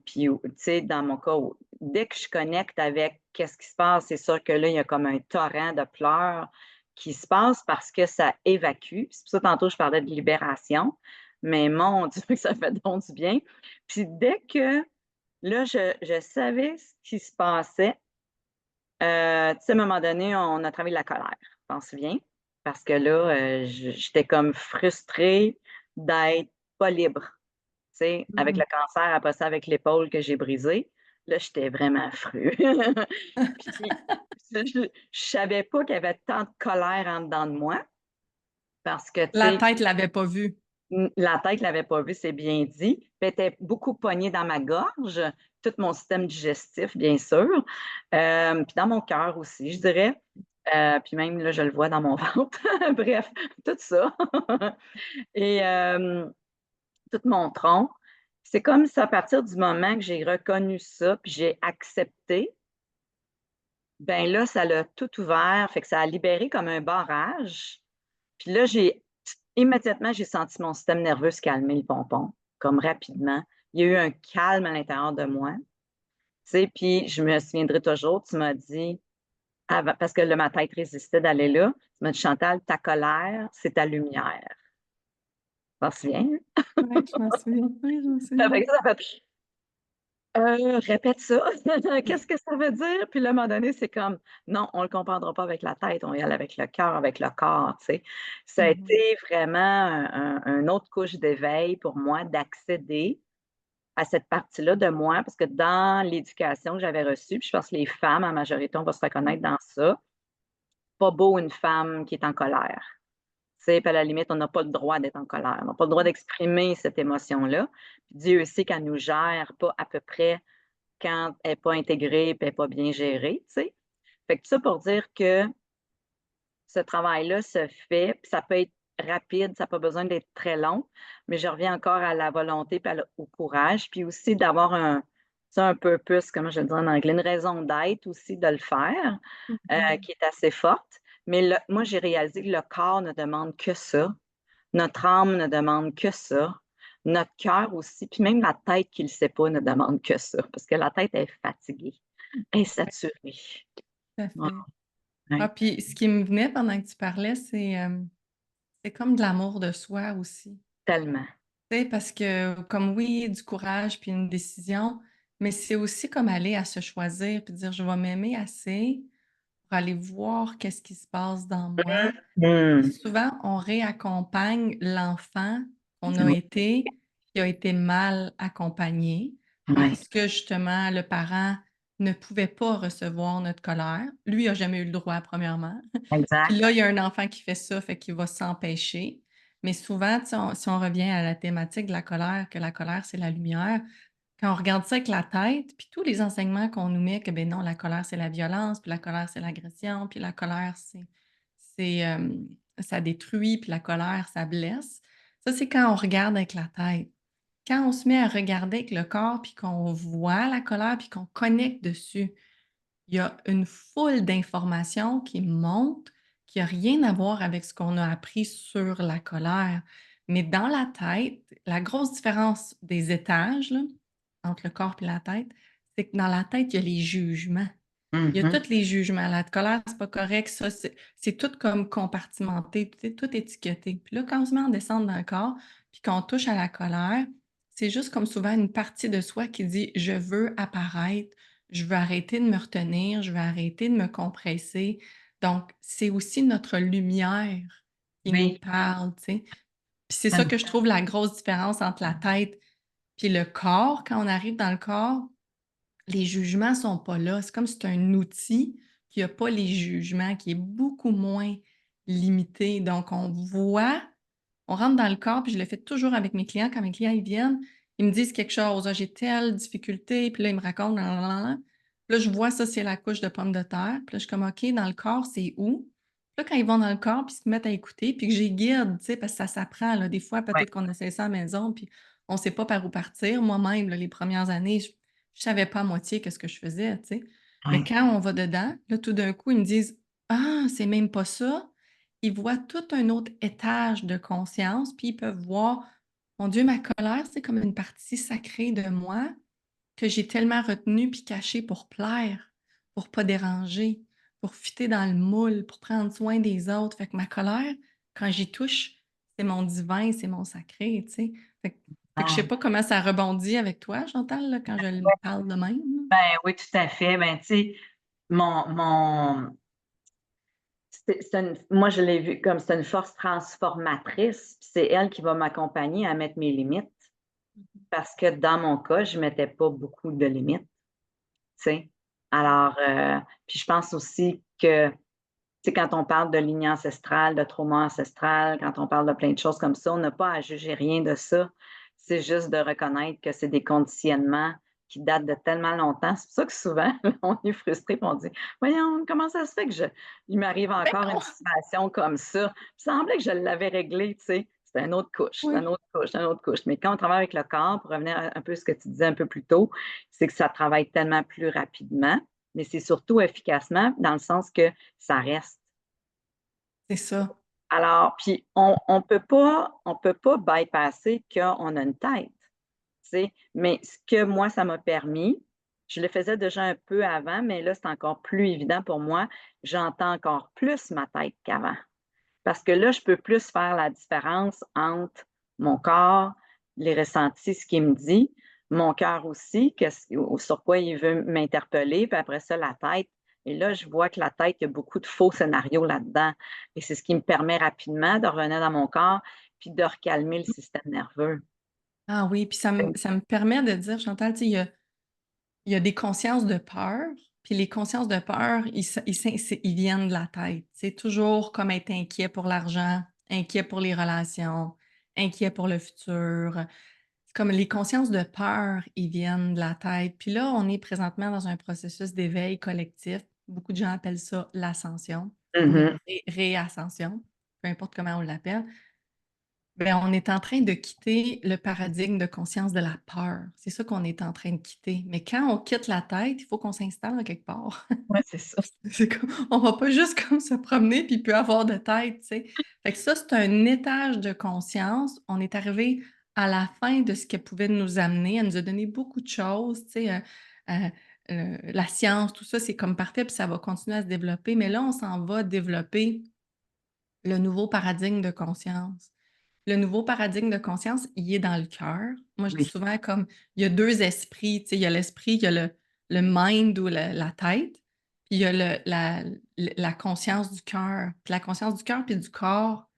Puis, tu sais, dans mon cas, dès que je connecte avec qu'est-ce qui se passe, c'est sûr que là, il y a comme un torrent de pleurs qui se passe parce que ça évacue. C'est pour ça, tantôt, je parlais de libération, mais mon Dieu, que ça fait donc du bien. Puis dès que là, je savais ce qui se passait, tu sais, à un moment donné, on a travaillé la colère, t'en souviens? Parce que là, j'étais comme frustrée d'être pas libre, tu sais, avec Mmh. le cancer, après ça, avec l'épaule que j'ai brisée. Là, j'étais vraiment fru. Puis, je savais pas qu'il y avait tant de colère en dedans de moi parce que, tu La sais, tête l'avait pas vu. La tête l'avait pas vu, c'est bien dit. Puis elle était beaucoup pognée dans ma gorge, tout mon système digestif, bien sûr, puis dans mon cœur aussi, je dirais. Puis même là, je le vois dans mon ventre. Bref, tout ça et tout mon tronc. C'est comme si à partir du moment que j'ai reconnu ça, puis j'ai accepté, ben là, ça l'a tout ouvert, fait que ça a libéré comme un barrage. Puis là, immédiatement, j'ai senti mon système nerveux se calmer, le pompon, comme rapidement. Il y a eu un calme à l'intérieur de moi, tu sais, puis je me souviendrai toujours, tu m'as dit, parce que là, ma tête résistait d'aller là, tu m'as dit: «Chantal, ta colère, c'est ta lumière». Tu t'en souviens? Ouais, je m'en souviens. Oui, je m'en souviens. Fait que ça fait: Répète ça, qu'est-ce que ça veut dire?» Puis là, à un moment donné, c'est comme: «Non, on le comprendra pas avec la tête, on y aller avec le cœur, avec le corps», tu sais? Ça a Mmh. été vraiment une autre couche d'éveil pour moi d'accéder à cette partie-là de moi, parce que dans l'éducation que j'avais reçue, puis je pense que les femmes, en majorité, on va se reconnaître dans ça, pas beau une femme qui est en colère. Tu sais, puis à la limite, on n'a pas le droit d'être en colère. On n'a pas le droit d'exprimer cette émotion-là. Puis Dieu sait qu'elle nous gère pas à peu près quand elle n'est pas intégrée et elle n'est pas bien gérée, tu sais. Fait que tout ça pour dire que ce travail-là se fait, puis ça peut être rapide, ça n'a pas besoin d'être très long, mais je reviens encore à la volonté puis au courage, puis aussi d'avoir c'est un purpose, comment je le dis en anglais, une raison d'être aussi de le faire, Mhm. qui est assez forte. Mais moi, j'ai réalisé que le corps ne demande que ça. Notre âme ne demande que ça. Notre cœur aussi, puis même la tête qui ne le sait pas ne demande que ça, parce que la tête est fatiguée, est saturée. Tout à Ouais, fait. Ah, ouais, puis ce qui me venait pendant que tu parlais, c'est comme de l'amour de soi aussi. tellement. Tu sais, parce que comme oui, du courage puis une décision, mais c'est aussi comme aller à se choisir puis dire je vais m'aimer assez pour aller voir qu'est-ce qui se passe dans moi. Puis Mmh. souvent, on réaccompagne l'enfant qu'on a été, qui a été mal accompagné Oui, parce que justement, le parent ne pouvait pas recevoir notre colère. Lui a jamais eu le droit, premièrement. Puis exact. là, il y a un enfant qui fait ça, fait qu'il va s'empêcher. Mais souvent, tu sais, si on revient à la thématique de la colère, que la colère, c'est la lumière, quand on regarde ça avec la tête, puis tous les enseignements qu'on nous met que, ben non, la colère, c'est la violence, puis la colère, c'est l'agression, puis la colère, c'est, ça détruit, puis la colère, ça blesse. Ça, c'est quand on regarde avec la tête. Quand on se met à regarder avec le corps, puis qu'on voit la colère, puis qu'on connecte dessus, il y a une foule d'informations qui montent, qui a rien à voir avec ce qu'on a appris sur la colère. Mais dans la tête, la grosse différence des étages, là, entre le corps et la tête, c'est que dans la tête, il y a les jugements. Il y a Mhm. tous les jugements. La colère, c'est pas correct, ça, c'est tout comme compartimenté, tout étiqueté. Puis là, quand on se met en descendre dans le corps, puis qu'on touche à la colère, c'est juste comme souvent une partie de soi qui dit: «Je veux apparaître, je veux arrêter de me retenir, je veux arrêter de me compresser». Donc, c'est aussi notre lumière qui nous Oui, parle, tu sais? Puis c'est ça tellement. que je trouve la grosse différence entre la tête puis le corps. Quand on arrive dans le corps, les jugements sont pas là. C'est comme si c'est un outil qui a pas les jugements, qui est beaucoup moins limité. Donc on rentre dans le corps, puis je le fais toujours avec mes clients. Quand mes clients, ils viennent, ils me disent quelque chose: «Ah, j'ai telle difficulté», puis là, ils me racontent nan. Là, je vois ça, c'est la couche de pommes de terre. Puis là, je suis comme: «OK, dans le corps, c'est où?» Puis là, quand ils vont dans le corps, puis ils se mettent à écouter, puis que je les guide, tu sais, parce que ça s'apprend, là. Des fois, Ouais, peut-être qu'on essaie ça à la maison, puis on sait pas par où partir. Moi-même, là, les premières années, je savais pas à moitié qu'est-ce que je faisais, tu sais. Mais ouais. quand on va dedans, là, tout d'un coup, ils me disent: «Ah, c'est même pas ça». Ils voient tout un autre étage de conscience, puis ils peuvent voir: «Mon Dieu, ma colère, c'est comme une partie sacrée de moi que j'ai tellement retenue puis cachée pour plaire, pour pas déranger, pour fitter dans le moule, pour prendre soin des autres». Fait que ma colère, quand j'y touche, c'est mon divin, c'est mon sacré, tu sais. Fait que je sais Ah, pas comment ça rebondit avec toi, Chantal, là, quand je le ouais. parle de même, là? Ben oui, tout à fait. Ben, tu sais, mon moi, je l'ai vu comme c'est une force transformatrice, puis c'est elle qui va m'accompagner à mettre mes limites. Parce que dans mon cas, je mettais pas beaucoup de limites, tu sais? Alors, puis je pense aussi que, tu sais, quand on parle de lignée ancestrale, de trauma ancestral, quand on parle de plein de choses comme ça, on n'a pas à juger rien de ça. C'est juste de reconnaître que c'est des conditionnements qui datent de tellement longtemps. C'est pour ça que souvent, on est frustré et on dit: «Voyons, comment ça se fait que il m'arrive Ben encore une non! situation comme ça?» Il semblait que je l'avais réglé, tu sais? C'est une autre couche, c'est une Oui, autre couche, c'est une autre couche. Mais quand on travaille avec le corps, pour revenir à un peu à ce que tu disais un peu plus tôt, c'est que ça travaille tellement plus rapidement, mais c'est surtout efficacement dans le sens que ça reste. c'est ça. Alors, puis on peut pas bypasser qu'on a une tête, tu sais? Mais ce que moi, ça m'a permis, je le faisais déjà un peu avant, mais là, c'est encore plus évident pour moi. J'entends encore plus ma tête qu'avant. Parce que là, je peux plus faire la différence entre mon corps, les ressentis, ce qu'il me dit, mon cœur aussi, sur quoi il veut m'interpeller, puis après ça, la tête. Et là, je vois que la tête, il y a beaucoup de faux scénarios là-dedans. Et c'est ce qui me permet rapidement de revenir dans mon corps, puis de recalmer le système nerveux. Ah oui, puis ça me permet de dire, Chantal, tu sais, il y a des consciences de peur, puis les consciences de peur, ils viennent de la tête. C'est toujours comme être inquiet pour l'argent, inquiet pour les relations, inquiet pour le futur. C'est comme les consciences de peur, ils viennent de la tête. Puis là, on est présentement dans un processus d'éveil collectif. Beaucoup de gens appellent ça l'ascension ou la Mhm. réascension, peu importe comment on l'appelle. Ben, on est en train de quitter le paradigme de conscience de la peur. C'est ça qu'on est en train de quitter. Mais quand on quitte la tête, il faut qu'on s'installe en quelque part. Ouais, c'est ça. C'est comme on va pas juste comme se promener puis plus avoir de tête, tu sais? Fait que ça, c'est un étage de conscience. On est arrivé à la fin de ce qu'elle pouvait nous amener. Elle nous a donné beaucoup de choses, tu sais, la science, tout ça, c'est comme parfait, puis ça va continuer à se développer. Mais là, on s'en va développer le nouveau paradigme de conscience. Le nouveau paradigme de conscience, il est dans le cœur. Moi, je dis Oui. souvent comme il y a 2 esprits, tu sais, il y a l'esprit, il y a le mind ou la tête, puis il y a la conscience du cœur. Puis la conscience du cœur puis du corps,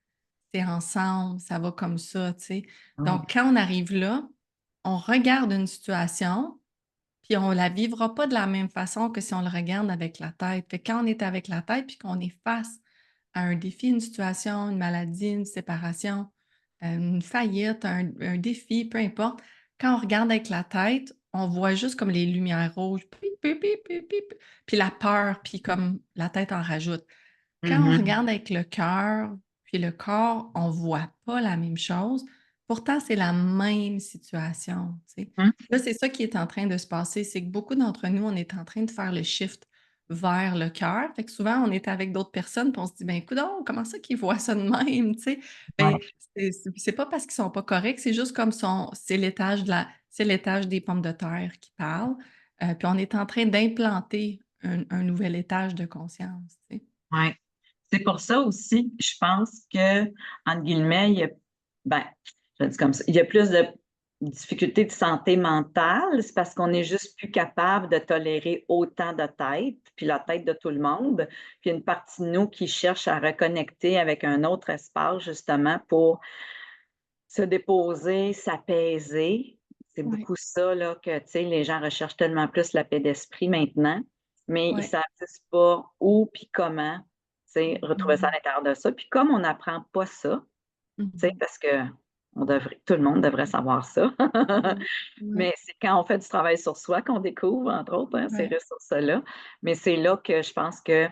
c'est ensemble, ça va comme ça, tu sais. Oh, Donc quand on arrive là, on regarde une situation, puis on la vivra pas de la même façon que si on le regarde avec la tête. Fait que quand on est avec la tête puis qu'on est face à un défi, une situation, une maladie, une séparation, une faillite, un défi, peu importe. Quand on regarde avec la tête, on voit juste comme les lumières rouges, pip, pip, pip, pip, pip, puis la peur, puis comme la tête en rajoute. Quand on mhm. regarde avec le cœur, puis le corps, on voit pas la même chose. Pourtant, c'est la même situation, tu sais. Mhm. Là, c'est ça qui est en train de se passer, c'est que beaucoup d'entre nous, on est en train de faire le shift vers le cœur. Fait que souvent, on est avec d'autres personnes, puis on se dit: «Ben, coudonc, comment ça qu'ils voient ça de même?» tu sais? Ben, Ouais, c'est pas parce qu'ils sont pas corrects, c'est juste comme son c'est l'étage des pommes de terre qui parle, puis on est en train d'implanter un nouvel étage de conscience, tu sais? ouais. C'est pour ça aussi, je pense que, entre guillemets, il y a, ben, je le dis comme ça, il y a plus de difficultés de santé mentale, c'est parce qu'on est juste plus capable de tolérer autant de têtes, puis la tête de tout le monde. Puis une partie de nous qui cherche à reconnecter avec un autre espace, justement, pour se déposer, s'apaiser. C'est Ouais, beaucoup ça, là, que, tu sais, les gens recherchent tellement plus la paix d'esprit maintenant, mais ils ne ouais. savent juste pas où puis comment, tu sais, retrouver ça à Mmh. l'intérieur de ça. Puis comme on n'apprend pas ça, tu sais, Mmh. parce que tout le monde devrait savoir ça. Ouais, ouais, Mais c'est quand on fait du travail sur soi qu'on découvre, entre autres, hein, ces ouais. ressources-là. Mais c'est là que je pense que,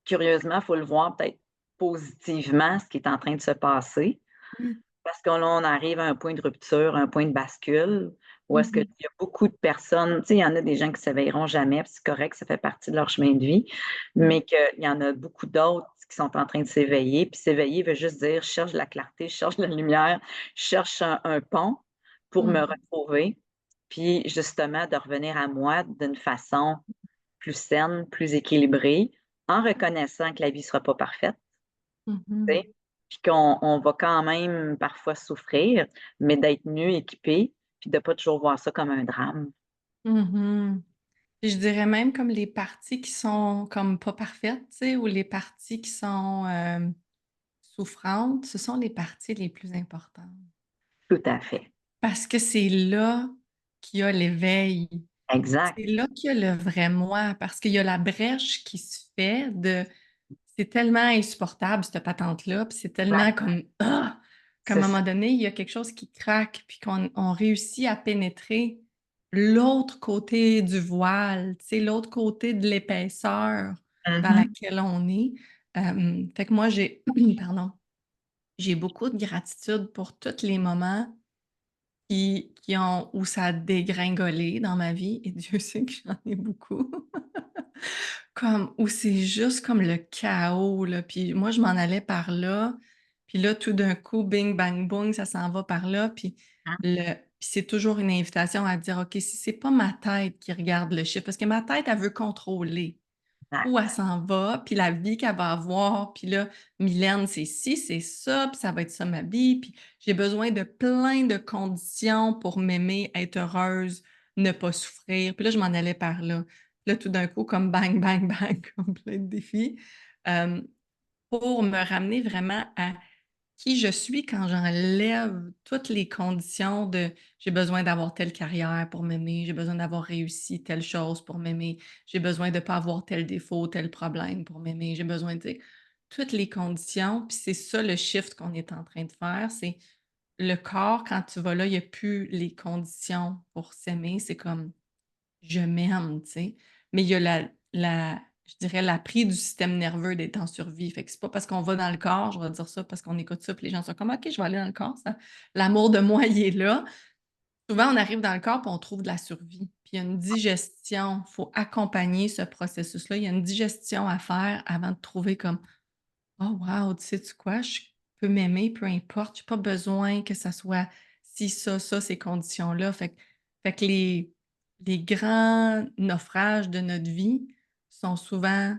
curieusement, il faut le voir peut-être positivement, ce qui est en train de se passer. Mmh. Parce que là, on arrive à un point de rupture, un point de bascule, où est-ce qu'il Mmh. y a beaucoup de personnes, tu sais, il y en a des gens qui s'éveilleront jamais, puis c'est correct, ça fait partie de leur chemin de vie, Ouais. mais qu'il y en a beaucoup d'autres qui sont en train de s'éveiller. Puis s'éveiller veut juste dire: «Je cherche la clarté, je cherche la lumière, je cherche un pont pour me Mmh. retrouver», puis justement de revenir à moi d'une façon plus saine, plus équilibrée, en reconnaissant que la vie ne sera pas parfaite, tu Mmh. sais? Puis qu'on va quand même parfois souffrir, mais d'être mieux équipé, puis de pas toujours voir ça comme un drame. Mmh. Puis je dirais même comme les parties qui sont comme pas parfaites, tu sais, ou les parties qui sont, souffrantes, ce sont les parties les plus importantes. Tout à fait. Parce que c'est là qu'il y a l'éveil. Exact. C'est là qu'il y a le vrai moi, parce qu'il y a la brèche qui se fait de c'est tellement insupportable cette patente-là, puis c'est tellement Exact. comme, qu'à un C'est ça. moment donné, il y a quelque chose qui craque, puis qu'on réussit à pénétrer l'autre côté du voile, tu sais, l'autre côté de l'épaisseur dans Mmh. laquelle on est. Fait que moi, j'ai pardon, j'ai beaucoup de gratitude pour tous les moments qui ont où ça a dégringolé dans ma vie et Dieu sait que j'en ai beaucoup. Comme où c'est juste comme le chaos, là, puis moi, je m'en allais par là, puis là, tout d'un coup, bing, bang, boum, ça s'en va par là, puis c'est toujours une invitation à dire: «OK, si c'est pas ma tête qui regarde le chiffre», parce que ma tête, elle veut contrôler où elle Exact. s'en va, puis la vie qu'elle va avoir, puis là, Mylène, c'est ci, c'est ça, puis ça va être ça ma vie, puis j'ai besoin de plein de conditions pour m'aimer, être heureuse, ne pas souffrir. Puis là, je m'en allais par là. Là, tout d'un coup, comme bang, bang, bang, comme plein de défis, hem, pour me ramener vraiment à qui je suis quand j'enlève toutes les conditions de j'ai besoin d'avoir telle carrière pour m'aimer, j'ai besoin d'avoir réussi telle chose pour m'aimer, j'ai besoin de pas avoir tel défaut, tel problème pour m'aimer, j'ai besoin de tu sais, toutes les conditions, puis c'est ça le shift qu'on est en train de faire, c'est le corps quand tu vas là, il y a plus les conditions pour s'aimer, c'est comme: «Je m'aime», tu sais? Mais il y a je dirais, l'appris du système nerveux d'être en survie. Fait que c'est pas parce qu'on va dans le corps, je vais dire ça parce qu'on écoute ça, puis les gens sont comme: «OK, je vais aller dans le corps, ça l'amour de moi, il est là». Souvent, on arrive dans le corps, puis on trouve de la survie. Puis il y a une digestion, il faut accompagner ce processus-là. Il y a une digestion à faire avant de trouver comme: «Oh wow, tu sais-tu quoi? Je peux m'aimer, peu importe, j'ai pas besoin que ça soit ci, ça, ces conditions-là». Fait que les grands naufrages de notre vie sont souvent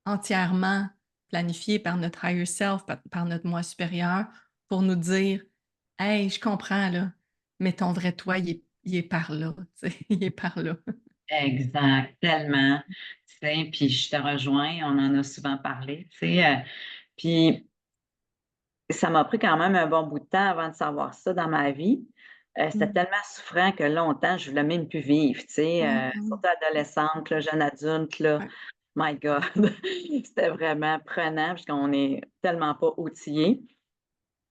entièrement planifiés par notre higher self, par notre moi supérieur pour nous dire: «Hey, je comprends là, mais ton vrai toi, il est par là, tu sais, il est par là». Exact, tellement, tu sais, puis je te rejoins, on en a souvent parlé, tu sais, puis ça m'a pris quand même un bon bout de temps avant de savoir ça dans ma vie. C'était Mmh. tellement souffrant que longtemps, je voulais même plus vivre, tu sais, Ouais, bah, oui. surtout adolescente, là, jeune adulte, là, Ouais. my God, c'était vraiment prenant puisqu'on est tellement pas outillés.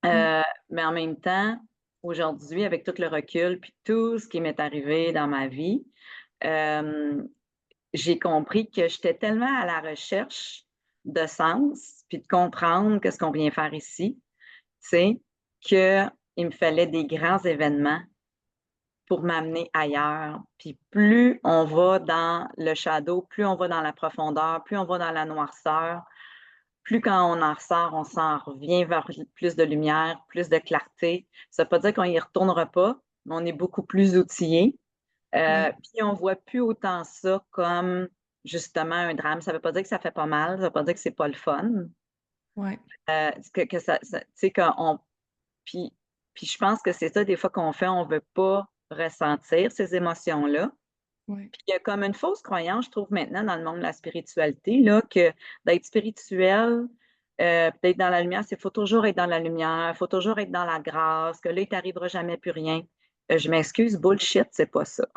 Mmh. Mais en même temps, aujourd'hui, avec tout le recul puis tout ce qui m'est arrivé dans ma vie, hem, j'ai compris que j'étais tellement à la recherche de sens, puis de comprendre qu'est-ce qu'on vient faire ici, tu sais, qu'il me fallait des grands événements pour m'amener ailleurs. Puis plus on va dans le shadow, plus on va dans la profondeur, plus on va dans la noirceur, plus quand on en ressort, on s'en revient vers plus de lumière, plus de clarté. Ça veut pas dire qu'on y retournera pas, mais on est beaucoup plus outillés. Ouais, Puis on voit plus autant ça comme justement un drame. Ça veut pas dire que ça fait pas mal, ça veut pas dire que c'est pas le fun, ouais, que ça tu sais qu'on puis puis je pense que c'est ça des fois qu'on fait, on veut pas ressentir ces émotions-là. ouais. Puis il y a comme une fausse croyance, je trouve maintenant dans le monde de la spiritualité là, que d'être spirituel, d'être dans la lumière, c'est faut toujours être dans la lumière, faut toujours être dans la grâce, que là, il t'arrivera jamais plus rien. Je m'excuse, bullshit, c'est pas ça.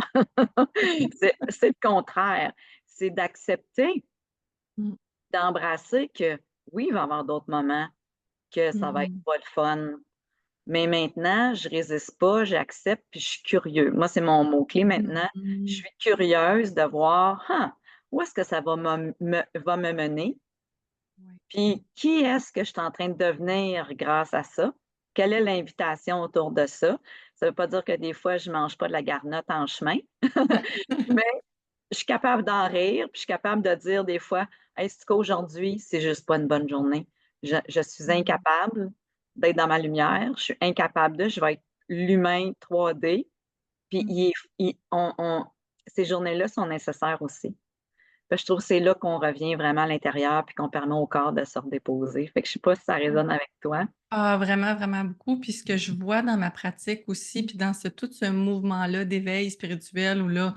C'est le contraire. C'est d'accepter, Mmh. d'embrasser que oui, il va y avoir d'autres moments que ça va être Mmh. pas le fun, mais maintenant, je résiste pas, j'accepte, puis je suis curieux. Moi, c'est mon mot-clé maintenant. Je Mmh. suis curieuse de voir, où est-ce que ça va va me mener? Ouais. Puis qui est-ce que je suis en train de devenir grâce à ça? Quelle est l'invitation autour de ça? Ça veut pas dire que des fois, je mange pas de la garnotte en chemin, mais je suis capable d'en rire, puis je suis capable de dire des fois: «Hey, c'est qu'aujourd'hui, c'est juste pas une bonne journée. Je suis Mmh. incapable d'être dans ma lumière, je suis incapable je vais être l'humain 3D». Puis Mmh. il est on ces journées-là sont nécessaires aussi. Fait que je trouve que c'est là qu'on revient vraiment à l'intérieur, puis qu'on permet au corps de se redéposer. Fait que je sais pas si ça Ouais. résonne avec toi? Ah, vraiment, vraiment beaucoup. Puis ce que je vois dans ma pratique aussi, puis dans tout ce mouvement-là d'éveil spirituel où là,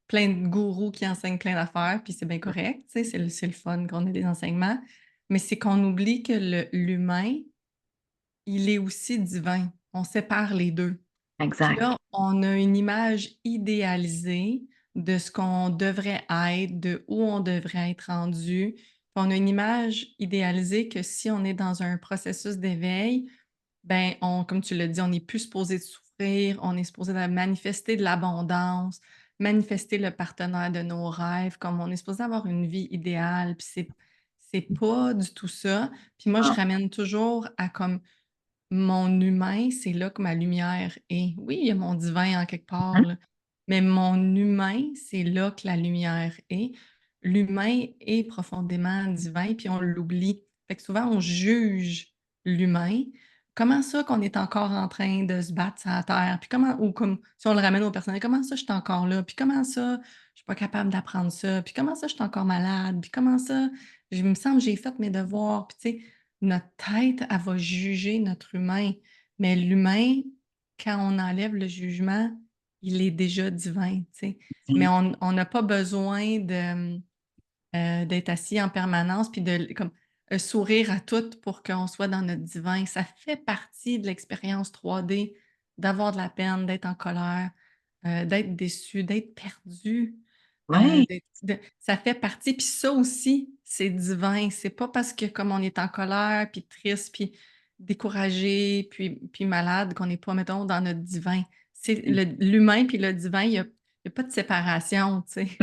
plein de gourous qui enseignent plein d'affaires, puis c'est bien Mmh, correct, tu sais, c'est le fun qu'on ait des enseignements. Mais c'est qu'on oublie que l'humain, il est aussi divin. On sépare les 2. Puis exact. là, on a une image idéalisée de ce qu'on devrait être, de où on devrait être rendu. Puis on a une image idéalisée que si on est dans un processus d'éveil, ben, comme tu l'as dit, on n'est plus supposé de souffrir, on est supposé de manifester de l'abondance, manifester le partenaire de nos rêves, comme on est supposé avoir une vie idéale, puis c'est pas du tout ça. Puis moi, je Ah, ramène toujours à comme mon humain, c'est là que ma lumière est. Oui, il y a mon divin en quelque part, mmh, là, mais mon humain, c'est là que la lumière est. L'humain est profondément divin, puis on l'oublie. Fait que souvent, on juge l'humain. Comment ça qu'on est encore en train de se battre sur la terre? Puis comment, ou comme si on le ramène au personnel, comment ça je suis encore là? Puis comment ça, je suis pas capable d'apprendre ça? Puis comment ça, je suis encore malade? Puis comment ça, je me semble que j'ai fait mes devoirs? Puis tu sais, notre tête, elle va juger notre humain, mais l'humain, quand on enlève le jugement, il est déjà divin, tu sais. Mais mmh, on n'a pas besoin d'être assis en permanence puis de comme, sourire à tout pour qu'on soit dans notre divin. Ça fait partie de l'expérience 3D d'avoir de la peine, d'être en colère, d'être déçu, d'être perdu, ouais, ça fait partie puis ça aussi, c'est divin. C'est pas parce que comme on est en colère, puis triste, puis découragé, puis malade qu'on n'est pas, mettons, dans notre divin. C'est l'humain puis le divin, il y a a pas de séparation, tu sais.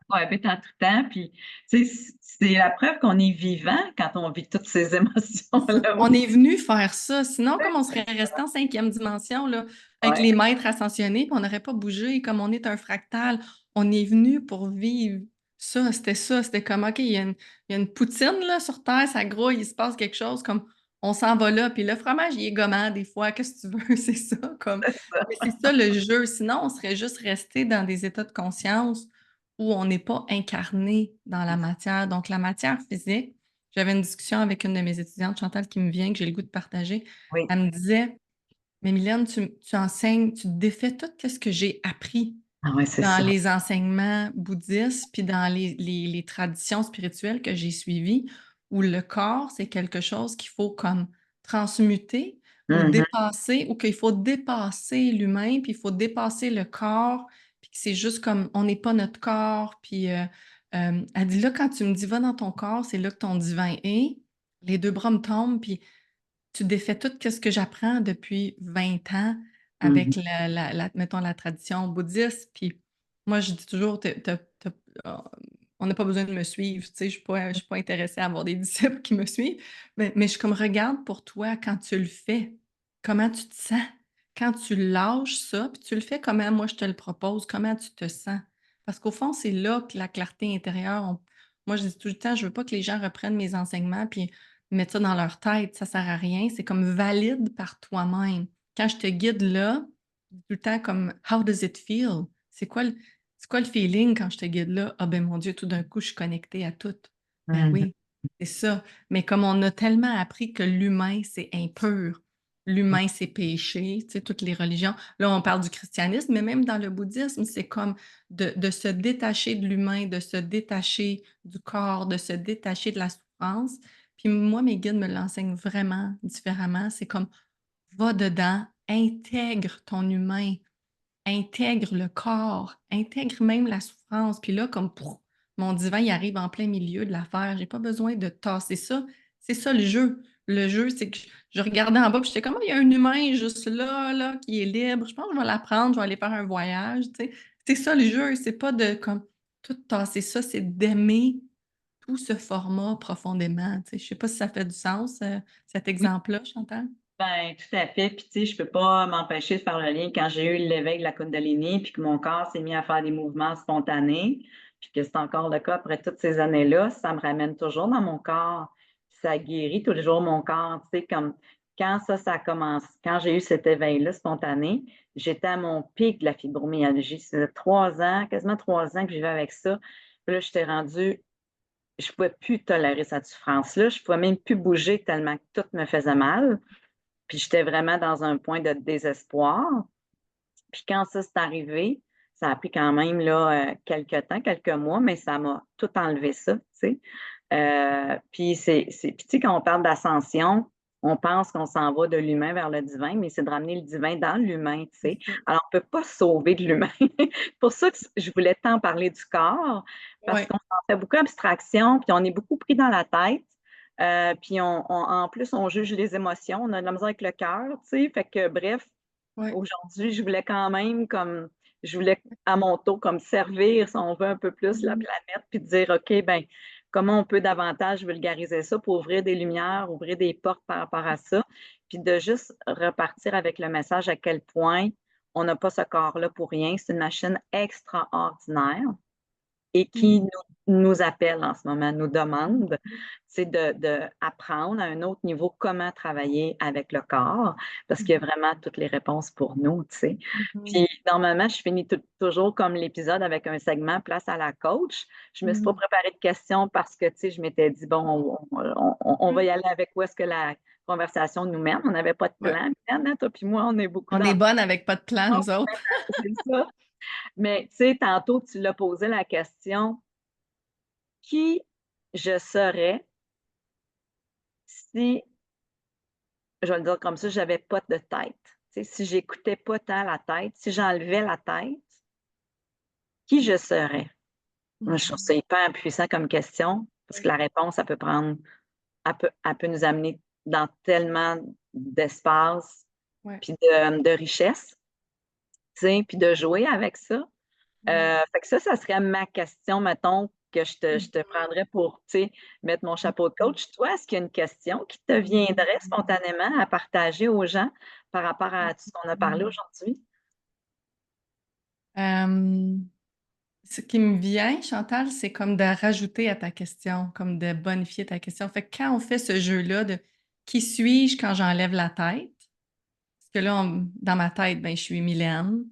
On habite en tout temps, puis tu sais, c'est la preuve qu'on est vivant quand on vit toutes ces émotions-là. On est venu faire ça. Sinon, comme on serait resté en 5e dimension, là, avec Ouais. les maîtres ascensionnés, puis on n'aurait pas bougé. Comme on est un fractal, on est venu pour vivre ça. C'était comme, OK, il y a une poutine là, sur Terre, ça grouille, il se passe quelque chose, comme on s'en va là. Puis le fromage, il est gommant des fois. Qu'est-ce que tu veux? C'est ça. Comme... Mais c'est ça le jeu. Sinon, on serait juste resté dans des états de conscience où on n'est pas incarné dans la matière. Donc, la matière physique, j'avais une discussion avec une de mes étudiantes, Chantal, qui me vient, que j'ai le goût de partager. Oui. Elle me disait, mais Mylène, tu enseignes, tu défais tout ce que j'ai appris Ah ouais, c'est dans ça. les enseignements bouddhistes, puis dans les traditions spirituelles que j'ai suivies, où le corps, c'est quelque chose qu'il faut comme transmuter ou dépasser, ou qu'il faut dépasser l'humain, puis il faut dépasser le corps, puis que c'est juste comme, on n'est pas notre corps, puis elle dit là, quand tu me dis va dans ton corps, c'est là que ton divin est, les deux bras me tombent, puis tu défais tout ce que j'apprends depuis 20 ans avec mettons, la tradition bouddhiste. Puis moi, je dis toujours, on n'a pas besoin de me suivre. Tu sais, je ne suis pas intéressée à avoir des disciples qui me suivent. Mais je suis comme, regarde pour toi quand tu le fais, comment tu te sens. Quand tu lâches ça, puis tu le fais comment moi je te le propose, comment tu te sens. Parce qu'au fond, c'est là que la clarté intérieure, moi je dis tout le temps, je ne veux pas que les gens reprennent mes enseignements puis mettre ça dans leur tête, ça sert à rien. C'est comme valide par toi-même. Quand je te guide là, tout le temps comme how does it feel? C'est quoi le feeling quand je te guide là? Ah ben mon Dieu, tout d'un coup, je suis connectée à tout. Ben oui, c'est ça. Mais comme on a tellement appris que l'humain, c'est impur, l'humain, c'est péché, tu sais, toutes les religions. Là, on parle du christianisme, mais même dans le bouddhisme, c'est comme de se détacher de l'humain, de se détacher du corps, de se détacher de la souffrance. Puis moi, mes guides me l'enseignent vraiment différemment. C'est comme, va dedans, intègre ton humain, intègre le corps, intègre même la souffrance. Puis là, comme mon divin, il arrive en plein milieu de l'affaire. J'ai pas besoin de tasser ça. C'est ça le jeu. Le jeu, c'est que je regardais en bas, puis j'étais comme, il y a un humain juste là, qui est libre. Je pense que je vais l'apprendre, je vais aller faire un voyage. Tu sais. C'est ça le jeu. C'est pas de comme tout tasser ça, c'est d'aimer tout ce format profondément. Tu sais. Je sais pas si ça fait du sens, cet exemple-là, Chantal. Ben, tout à fait. Puis, tu sais, je peux pas m'empêcher de faire le lien quand j'ai eu l'éveil de la Kundalini, puis que mon corps s'est mis à faire des mouvements spontanés, puis que c'est encore le cas après toutes ces années-là, ça me ramène toujours dans mon corps. Puis ça guérit toujours mon corps. Tu sais, comme quand ça commence, quand j'ai eu cet éveil-là spontané, j'étais à mon pic de la fibromyalgie. C'est 3 ans, quasiment 3 ans que je vivais avec ça. Puis là, j'étais rendue, je pouvais plus tolérer cette souffrance-là. Je pouvais même plus bouger tellement que tout me faisait mal. Puis j'étais vraiment dans un point de désespoir. Puis quand ça s'est arrivé, ça a pris quand même là, quelques temps, quelques mois, mais ça m'a tout enlevé ça, tu sais. Puis puis tu sais, quand on parle d'ascension, on pense qu'on s'en va de l'humain vers le divin, mais c'est de ramener le divin dans l'humain, tu sais. Alors, on ne peut pas se sauver de l'humain. C'est pour ça que je voulais tant parler du corps, parce Ouais. qu'on en fait beaucoup abstraction, puis on est beaucoup pris dans la tête. Puis en plus, on juge les émotions, on a de la misère avec le cœur, tu sais. Fait que bref, Ouais. aujourd'hui, je voulais quand même je voulais à mon tour comme servir, si on veut, un peu plus la planète, puis dire, OK, ben comment on peut davantage vulgariser ça pour ouvrir des lumières, ouvrir des portes par rapport à ça, puis de juste repartir avec le message à quel point on n'a pas ce corps-là pour rien. C'est une machine extraordinaire et qui nous appelle en ce moment, nous demande, c'est d'apprendre à un autre niveau comment travailler avec le corps, parce qu'il y a vraiment toutes les réponses pour nous, tu sais. Puis, normalement, je finis toujours comme l'épisode avec un segment place à la coach. Je me suis pas préparé de questions parce que, tu sais, je m'étais dit, bon, on va y aller avec où est-ce que la conversation nous mène. On n'avait pas de Ouais. plan, Mylène, hein, toi puis moi, on est beaucoup On dans est bonne avec pas de plan, nous autres. c'est ça. Mais, tu sais, tantôt, tu l'as posé la question, qui je serais si, je vais le dire comme ça, j'avais pas de tête. Tu sais, si j'écoutais pas tant la tête, si j'enlevais la tête, qui je serais? Moi, je trouve ça hyper puissant comme question, parce que la réponse, elle peut nous amener dans tellement d'espace, Ouais. puis de richesse, tu sais, puis de jouer avec ça. Fait que ça serait ma question, mettons, que je te prendrais pour, tu sais, mettre mon chapeau de coach. Toi, est-ce qu'il y a une question qui te viendrait spontanément à partager aux gens par rapport à tout ce qu'on a parlé aujourd'hui? Euh, Ce qui me vient, Chantal, c'est comme de rajouter à ta question, comme de bonifier ta question. Fait que quand on fait ce jeu-là de qui suis-je quand j'enlève la tête? Parce que là, dans ma tête, ben, je suis Mylène,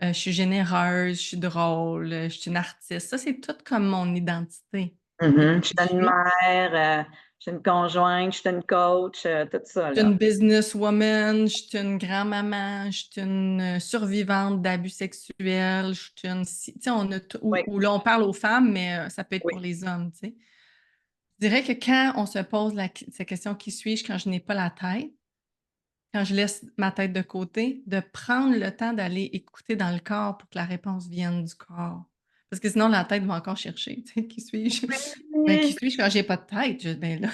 je suis généreuse, je suis drôle, je suis une artiste. Ça, c'est tout comme mon identité. C'est Je qui suis je une suis. mère, je suis une conjointe, je suis une coach, tout ça, Je suis là. une businesswoman, je suis une grand-maman, je suis une survivante d'abus sexuels, je suis une... Tu sais, on a Oui, ou là, on parle aux femmes, mais ça peut être oui. pour les hommes, tu sais. Je dirais que quand on se pose cette question, qui suis-je quand je n'ai pas la tête, quand je laisse ma tête de côté, de prendre le temps d'aller écouter dans le corps pour que la réponse vienne du corps. Parce que sinon, la tête va encore chercher. Tu sais, qui suis-je? Ben, qui Oui, suis-je quand j'ai pas de tête? Ben là,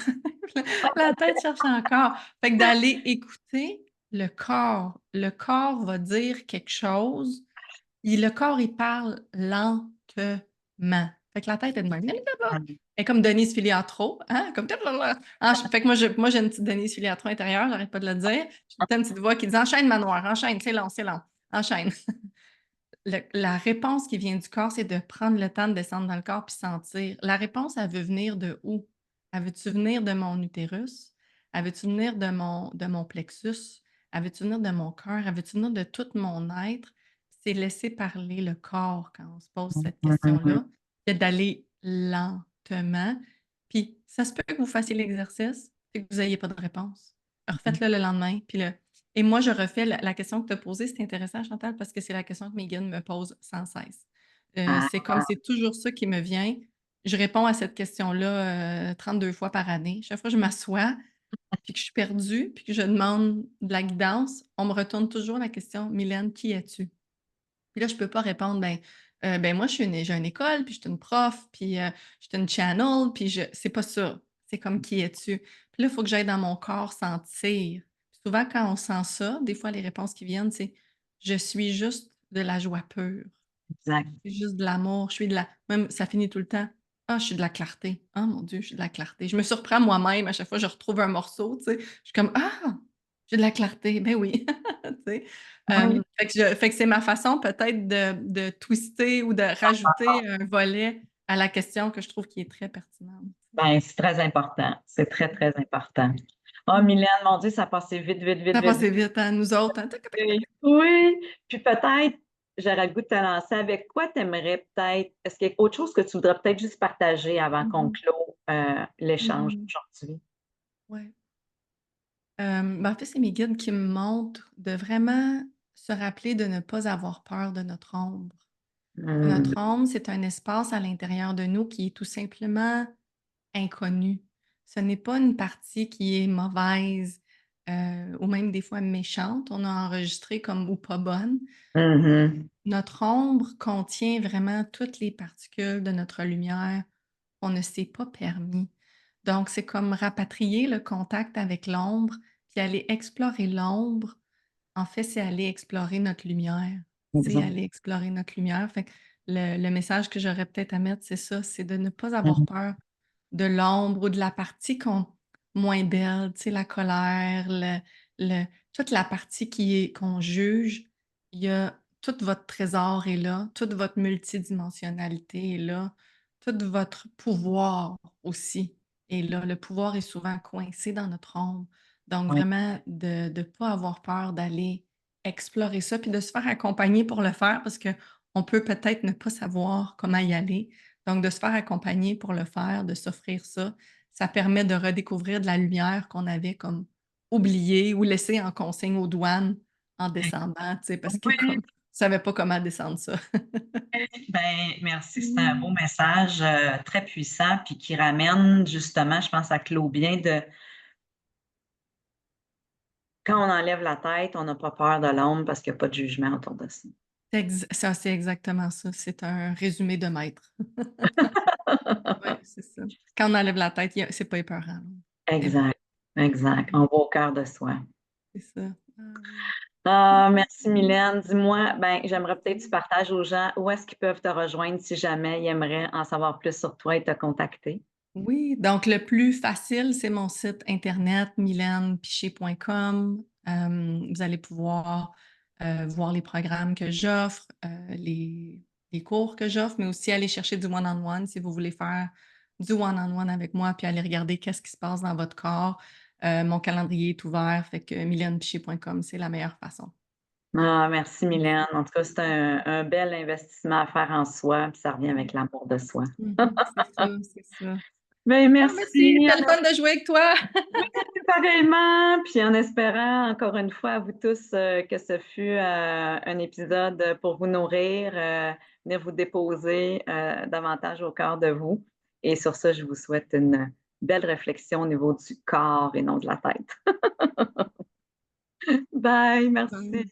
la tête cherche encore. Fait que d'aller écouter le corps. Le corps va dire quelque chose. Et le corps, il parle lentement. Fait que la tête est de même. Elle est comme Denise Filiatro, hein? Comme... Fait que moi, j'ai une petite Denise Filiatro intérieure, j'arrête pas de le dire. J'ai tout le temps une petite voix qui dit enchaîne, Manoir, enchaîne, c'est long, enchaîne. La réponse qui vient du corps, c'est de prendre le temps de descendre dans le corps puis sentir. La réponse, elle veut venir de où? Elle veut-tu venir de mon utérus? Elle veut-tu venir de mon plexus? Elle veut-tu venir de mon cœur? Elle veut-tu venir de tout mon être? C'est laisser parler le corps quand on se pose cette question-là, et d'aller lentement. Puis, ça se peut que vous fassiez l'exercice et que vous n'ayez pas de réponse. Refaites-le le lendemain. Et moi, je refais la question que tu as posée. C'est intéressant, Chantal, parce que c'est la question que mes guides me posent sans cesse. Ah, C'est comme c'est toujours ça qui me vient. Je réponds à cette question-là 32 fois par année. Chaque fois que je m'assois, puis que je suis perdue, puis que je demande de la guidance, on me retourne toujours la question, Mylène, qui es-tu? Puis là, je ne peux pas répondre, ben moi, j'ai une école, puis je suis une prof, puis je suis une channel, puis c'est pas ça. C'est comme qui es-tu? Puis là, il faut que j'aille dans mon corps sentir. Puis souvent, quand on sent ça, des fois, les réponses qui viennent, c'est je suis juste de la joie pure. exact. Je suis juste de l'amour. Je suis de la. Même, ça finit tout le temps. Ah, je suis de la clarté. Ah, mon Dieu, je suis de la clarté. Je me surprends moi-même à chaque fois que je retrouve un morceau, tu sais. Je suis comme Ah, j'ai de la clarté. Ben oui. Tu sais. Oui. Fait que c'est ma façon peut-être de twister ou de rajouter un volet à la question que je trouve qui est très pertinente. Ben, c'est très important. C'est très, très important. Oh, Mylène, mon Dieu, ça passait vite, vite, vite, Ça vite, passe vite. vite, hein, nous autres. Hein. Tac, tac, tac, Oui. tac. Oui. Puis peut-être, j'aurais le goût de te lancer avec quoi tu aimerais peut-être. Est-ce qu'il y a autre chose que tu voudrais peut-être juste partager avant qu'on Mhm. clôt l'échange Mhm. d'aujourd'hui? Ouais. En fait, c'est mes guides qui me montrent de vraiment se rappeler de ne pas avoir peur de notre ombre. Hmm. Notre ombre, c'est un espace à l'intérieur de nous qui est tout simplement inconnu. Ce n'est pas une partie qui est mauvaise ou même des fois méchante. On a enregistré comme ou pas bonne. Mhm. Notre ombre contient vraiment toutes les particules de notre lumière qu'on ne s'est pas permis. Donc, c'est comme rapatrier le contact avec l'ombre, puis aller explorer l'ombre. En fait, c'est aller explorer notre lumière. C'est Exact. aller explorer notre lumière. Fait que le message que j'aurais peut-être à mettre, c'est ça, c'est de ne pas avoir Mhm. peur de l'ombre ou de la partie moins belle, tu sais, la colère, toute la partie qu'on juge. Il y a tout votre trésor est là, toute votre multidimensionnalité est là, tout votre pouvoir aussi est là. Le pouvoir est souvent coincé dans notre ombre. Donc, Oui. vraiment, de ne pas avoir peur d'aller explorer ça, puis de se faire accompagner pour le faire, parce qu'on peut peut-être ne pas savoir comment y aller. Donc, de se faire accompagner pour le faire, de s'offrir ça, ça permet de redécouvrir de la lumière qu'on avait comme oubliée ou laissée en consigne aux douanes en descendant, tu sais, parce que comme, Oui. ne savais pas comment descendre ça. Ben, merci, c'est un beau message très puissant, puis qui ramène justement, je pense, à clôt bien de quand on enlève la tête, on n'a pas peur de l'ombre parce qu'il n'y a pas de jugement autour de ça. Ça, c'est exactement ça. C'est un résumé de maître. Oui, c'est ça. Quand on enlève la tête, c'est pas épeurant. C'est vrai, Exact, exact. On va au cœur de soi. c'est ça. Ah oui. Ah, merci Mylène. Dis-moi, ben, j'aimerais peut-être que tu partages aux gens où est-ce qu'ils peuvent te rejoindre si jamais ils aimeraient en savoir plus sur toi et te contacter. Oui, donc le plus facile, c'est mon site internet mylenepiché.com. Vous allez pouvoir voir les programmes que j'offre, les cours que j'offre, mais aussi aller chercher du one-on-one si vous voulez faire du one-on-one avec moi, puis aller regarder qu'est-ce qui se passe dans votre corps. Mon calendrier est ouvert, fait que mylenepiché.com, c'est la meilleure façon. Ah, merci Mylène. En tout cas, c'est un bel investissement à faire en soi, puis ça revient avec l'amour de soi. C'est ça, c'est ça. Ben, Ah, merci. merci, c'était le fun de jouer avec toi. Pareillement, puis en espérant encore une fois à vous tous que ce fut un épisode pour vous nourrir, venir vous déposer davantage au cœur de vous. Et sur ça, je vous souhaite une belle réflexion au niveau du corps et non de la tête. Bye, merci.